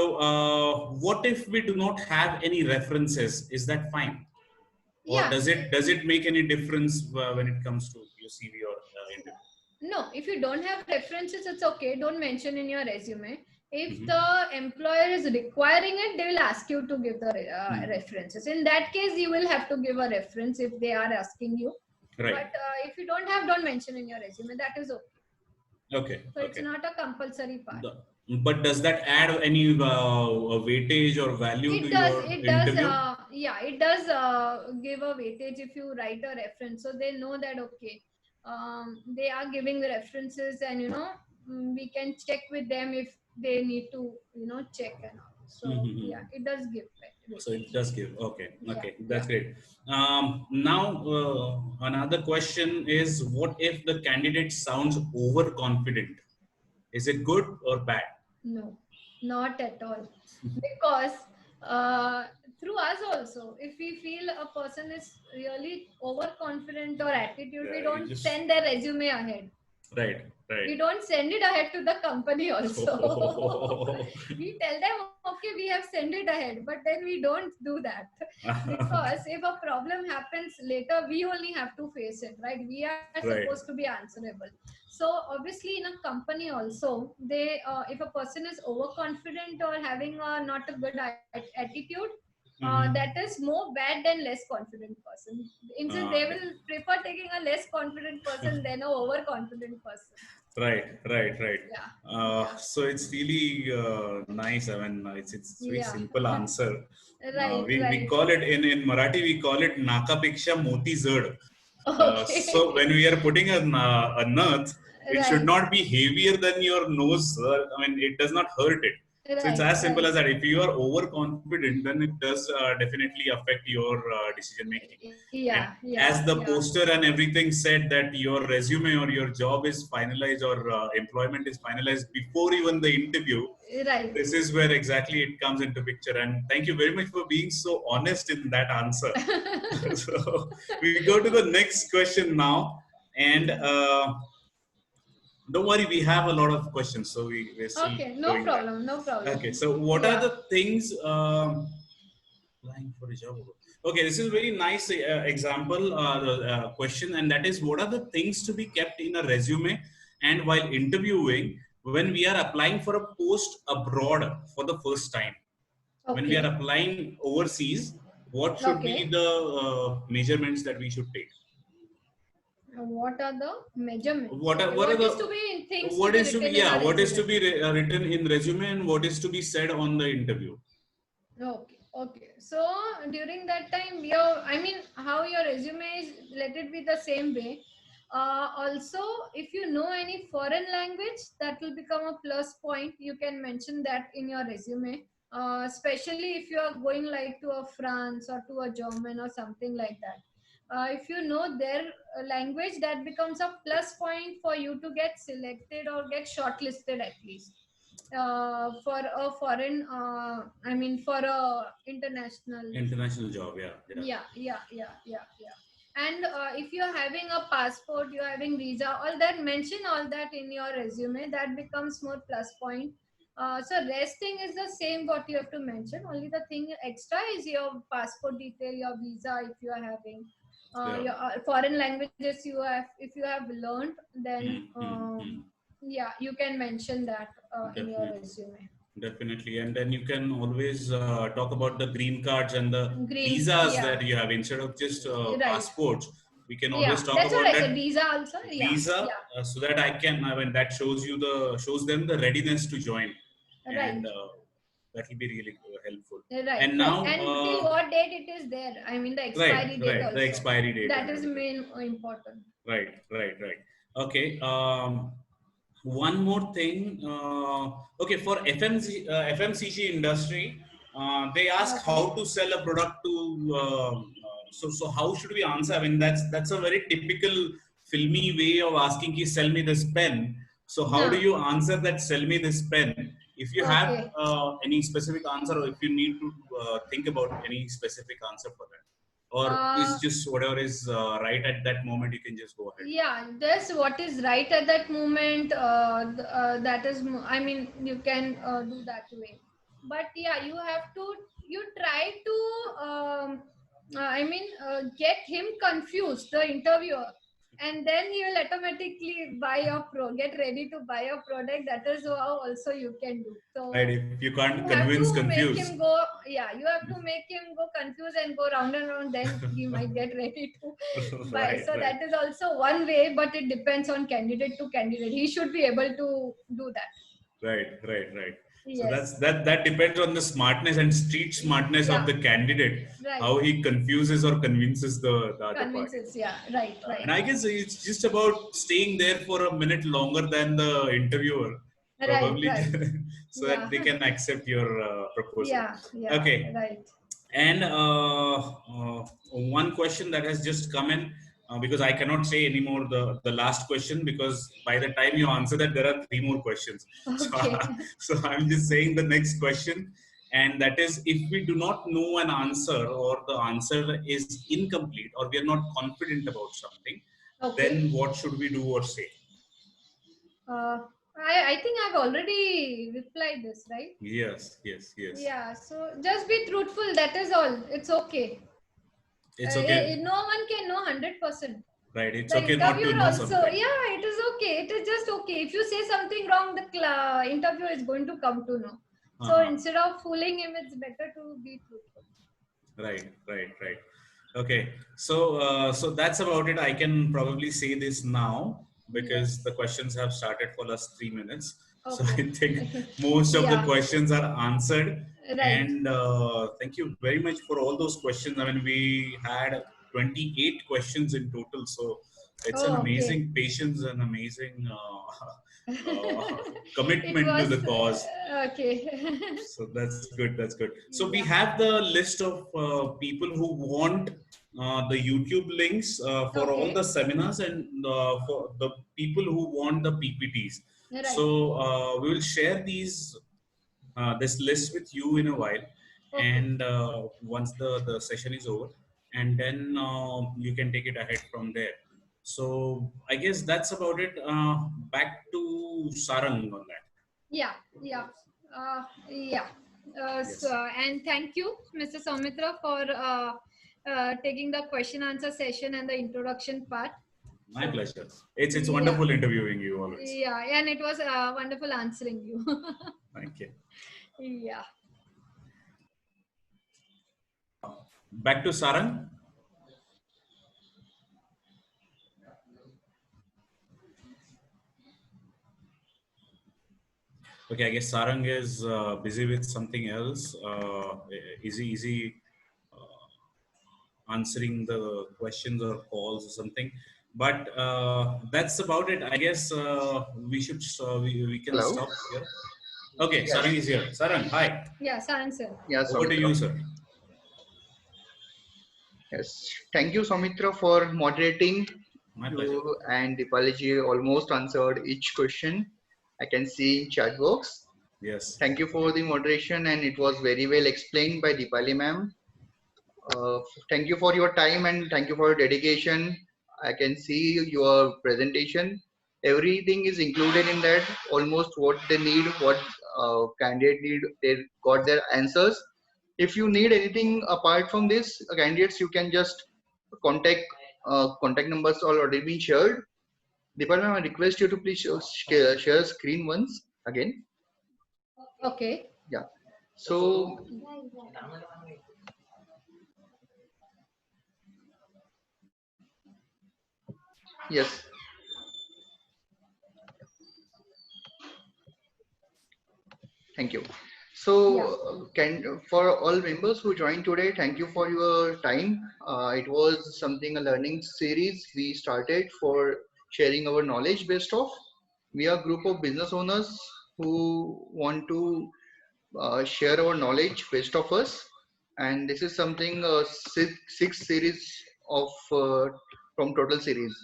what if we do not have any references? Is that fine, or Yeah. does it make any difference when it comes to your CV or interview? No, if you don't have references, it's okay. Don't mention in your resume. If Mhm. the employer is requiring it, they will ask you to give the references. In that case, you will have to give a reference if they are asking you. Right. But if you don't have, don't mention in your resume. That is okay. Okay. So it's Okay. not a compulsory part. But does that add any weightage or value to It does. your It does. interview? Yeah, it does give a weightage if you write a reference, so they know that okay, they are giving the references, and we can check with them if they need to check and all. So yeah, it does give weight. So it does give. Okay. Yeah, Okay. That's yeah. great. Now, another question is, what if the candidate sounds overconfident? Is it good or bad? No, not at all. Because uh, through us also, if we feel a person is really overconfident or attitude, we Yeah, you don't just send their resume ahead. right, right. We don't send it ahead to the company also. We tell them, okay, we have sent it ahead, but then we don't do that. Because if a problem happens later, we only have to face it, right? We are Right. supposed to be answerable. So obviously in a company also, they if a person is overconfident or having a not a good attitude, Mhm. that is more bad than less confident person. Instead, they Okay. will prefer taking a less confident person than a overconfident person. Right, right, right. Yeah, yeah, So it's really nice. I mean, it's very yeah. simple answer. Right, We right. call it in Marathi, we call it nakapeksha moti zad. So when Okay. we are putting a nut, it should Right, not be heavier than your nose. I mean, it does not hurt it. So it's right, as simple right. as that. If you are overconfident, then it does definitely affect your decision making. And Yeah, yeah, as the yeah. poster and everything said that your resume or your job is finalized or employment is finalized before even the interview, Right. this is where exactly it comes into picture. And thank you very much for being so honest in that answer. So we go to the next question now. And don't worry, we have a lot of questions, so we're still Okay, no doing that. problem, no problem. Okay, so what are Yeah. the things applying for a job? Okay, this is a very nice example question, and that is, what are the things to be kept in a resume and while interviewing when we are applying for a post abroad for the first time? When we are Okay. applying overseas, what should be Okay. the measurements that we should take? What are the measurements? What are Okay. what are What the is to be things to what be is to be written in yeah our what is to resume? be written in resume and what is to be said on the interview? Okay, okay. So during that time, I mean, how your resume is, let it be the same way. Also, if you know any foreign language, that will become a plus point. You can mention that in your resume. Especially if you are going like to a France or to a German or something like that. If you know their language, that becomes a plus point for you to get selected or get shortlisted at least for a foreign I mean for a international. International job, yeah, yeah. Yeah. And if you're having a passport, you're having visa, all that, mention all that in your resume. That becomes more plus point. So rest thing is the same what you have to mention. Only the thing extra is your passport detail, your visa if you are having, Yeah. your foreign languages you have, if you have learned, then Hmm. yeah, you can mention that in your Definitely, resume. definitely. And then you can always talk about the green cards and the Green, visas yeah, that you have instead of just right. passports. We can Yeah, always talk that's what about I said. that Visa also. Yeah, visa, yeah. so that I can, I mean, that shows them the readiness to join, Right, and that will be really helpful. right, And right. now, And till what date it is there? I mean, the right, expiry date right, the also. expiry date That and is everything. main important. Right, right, right. Okay. One more thing. Okay, for FMCG industry, they ask Okay. how to sell a product to. So how should we answer? I mean, that's a very typical filmy way of asking, "Ki sell me this pen." So how do Huh. you answer that? Sell me this pen. If you have Okay. any specific answer, or if you need to think about any specific answer for that, or is Uh, just whatever is right at that moment, you can just go ahead. yeah, that's what is right at that moment. That is, I mean, you can do that way. But yeah, you have to, you try to, I mean, get him confused, the interviewer, and then he will automatically buy your get ready to buy your product. That is how also you can do. Right, So if you you can't have convince, to make confuse. him go, yeah, you have to make him go confused and go round and round, then he might get ready to buy. Right, So right, that is also one way, but it depends on candidate to candidate. He should be able to do that. right. So Yes. that depends on the smartness and street smartness of Yeah, the candidate, right. how he confuses or convinces the other party. Convinces, yeah, right, And right, I guess it's just about staying there for a minute longer than the interviewer, probably right. so Yeah. that they can accept your proposal. Yeah, yeah, Okay. right. And one question that has just come in, because I cannot say anymore the last question, because by the time you answer that, there are 3 more questions. So, Okay. so I'm just saying the next question, and that is, if we do not know an answer, or the answer is incomplete, or we are not confident about something, Okay. then what should we do or say? Uh, I think I've already replied this, right? Yes, yes, yes. Yeah. So just be truthful. That is all. It's okay. It's okay, No one can know 100%. right? It's The okay not to interviewer know also, something. yeah, it is okay. It is just okay. If you say something wrong, the interviewer is going to come to know. So Uh-huh. instead of fooling him, it's better to be truthful. Right, right, right. Okay, so so that's about it. I can probably say this now because Yes. the questions have started for last 3 minutes. So Okay. I think most of the Yeah. questions are answered. Right. And thank you very much for all those questions. I mean, we had 28 questions in total. So it's an Oh, okay. amazing patience and amazing It commitment to was the cause. okay. So that's good. That's good. So we Yeah. have the list of people who want the YouTube links for all the Okay. seminars, and for the people who want the PPTs. Right. So we will share this list with you in a while, Okay. and once the session is over, and then you can take it ahead from there. So I guess that's about it. Back to Sarang on that. Yeah. Yeah. Yeah. So, Yes. and thank you, Mr. Soumitra, for taking the question answer session and the introduction part. My pleasure. It's Yeah. wonderful interviewing you always. Yeah. And it was wonderful answering you. Thank you. Yeah. Back to Sarang. Okay, I guess Sarang is busy with something else. Is he answering the questions or calls or something? But that's about it. I guess we can Hello. stop here. Okay, Yes. Sarang is here. Sarang, hi. Yeah. Sarang sir. Yeah, Over to Soumitra. you, sir. Yes. Thank you, Soumitra, for moderating. My pleasure. You and Dipaliji almost answered each question. I can see in chat box. Yes. Thank you for the moderation, and it was very well explained by Dipali ma'am. Thank you for your time and thank you for your dedication. I can see your presentation. Everything is included in that. Almost what they need, what candidate need, they got their answers. If you need anything apart from this, candidates, you can just contact. Contact numbers already been shared. Deepak ma'am, I request you to please share screen once again. Okay. Yeah. So yes. Thank you. So, Yeah. can for all members who joined today, thank you for your time. It was something a learning series we started for sharing our knowledge based off. We are a group of business owners who want to share our knowledge based off us, and this is something six series of from total series.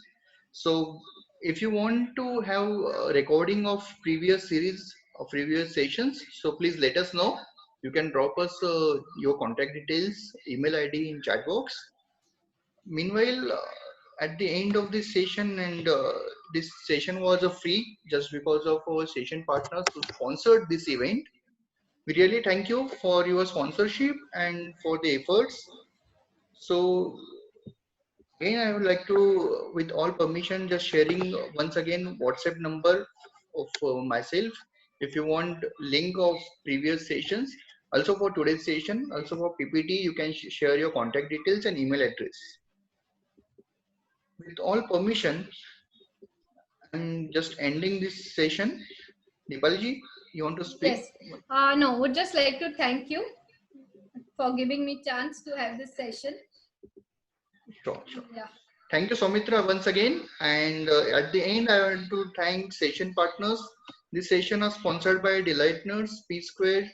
So if you want to have a recording of previous series or previous sessions, so please let us know. You can drop us your contact details, email ID in chat box. Meanwhile, at the end of this session, and this session was a free just because of our session partners who sponsored this event. We really thank you for your sponsorship and for the efforts. So again, I would like to, with all permission, just sharing once again WhatsApp number of myself. If you want link of previous sessions, also for today's session, also for PPT, you can share your contact details and email address. With all permission, I'm just ending this session. Dipalji, you want to speak? Yes. No, would just like to thank you for giving me chance to have this session. Sure, sure. Yeah. Thank you, Soumitra, once again. And at the end, I want to thank session partners This session is sponsored by Delight Nurse, P Square,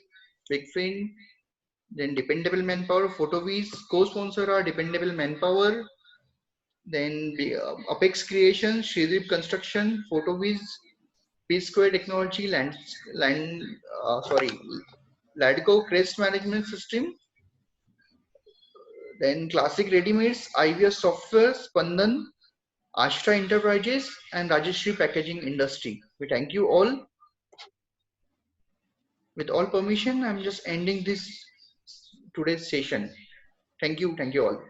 Bigfin, then Dependable Manpower, PhotoViz. Co-sponsor are Dependable Manpower, then the Apex Creation, Shreedip Construction, PhotoViz, P Square Technology, Ladco Crest Management System, then Classic Readymades, IVS Software, Spandan, Ashtra Enterprises, and Rajeshri Packaging Industry. We thank you all. With all permission, I'm just ending this today's session. Thank you all.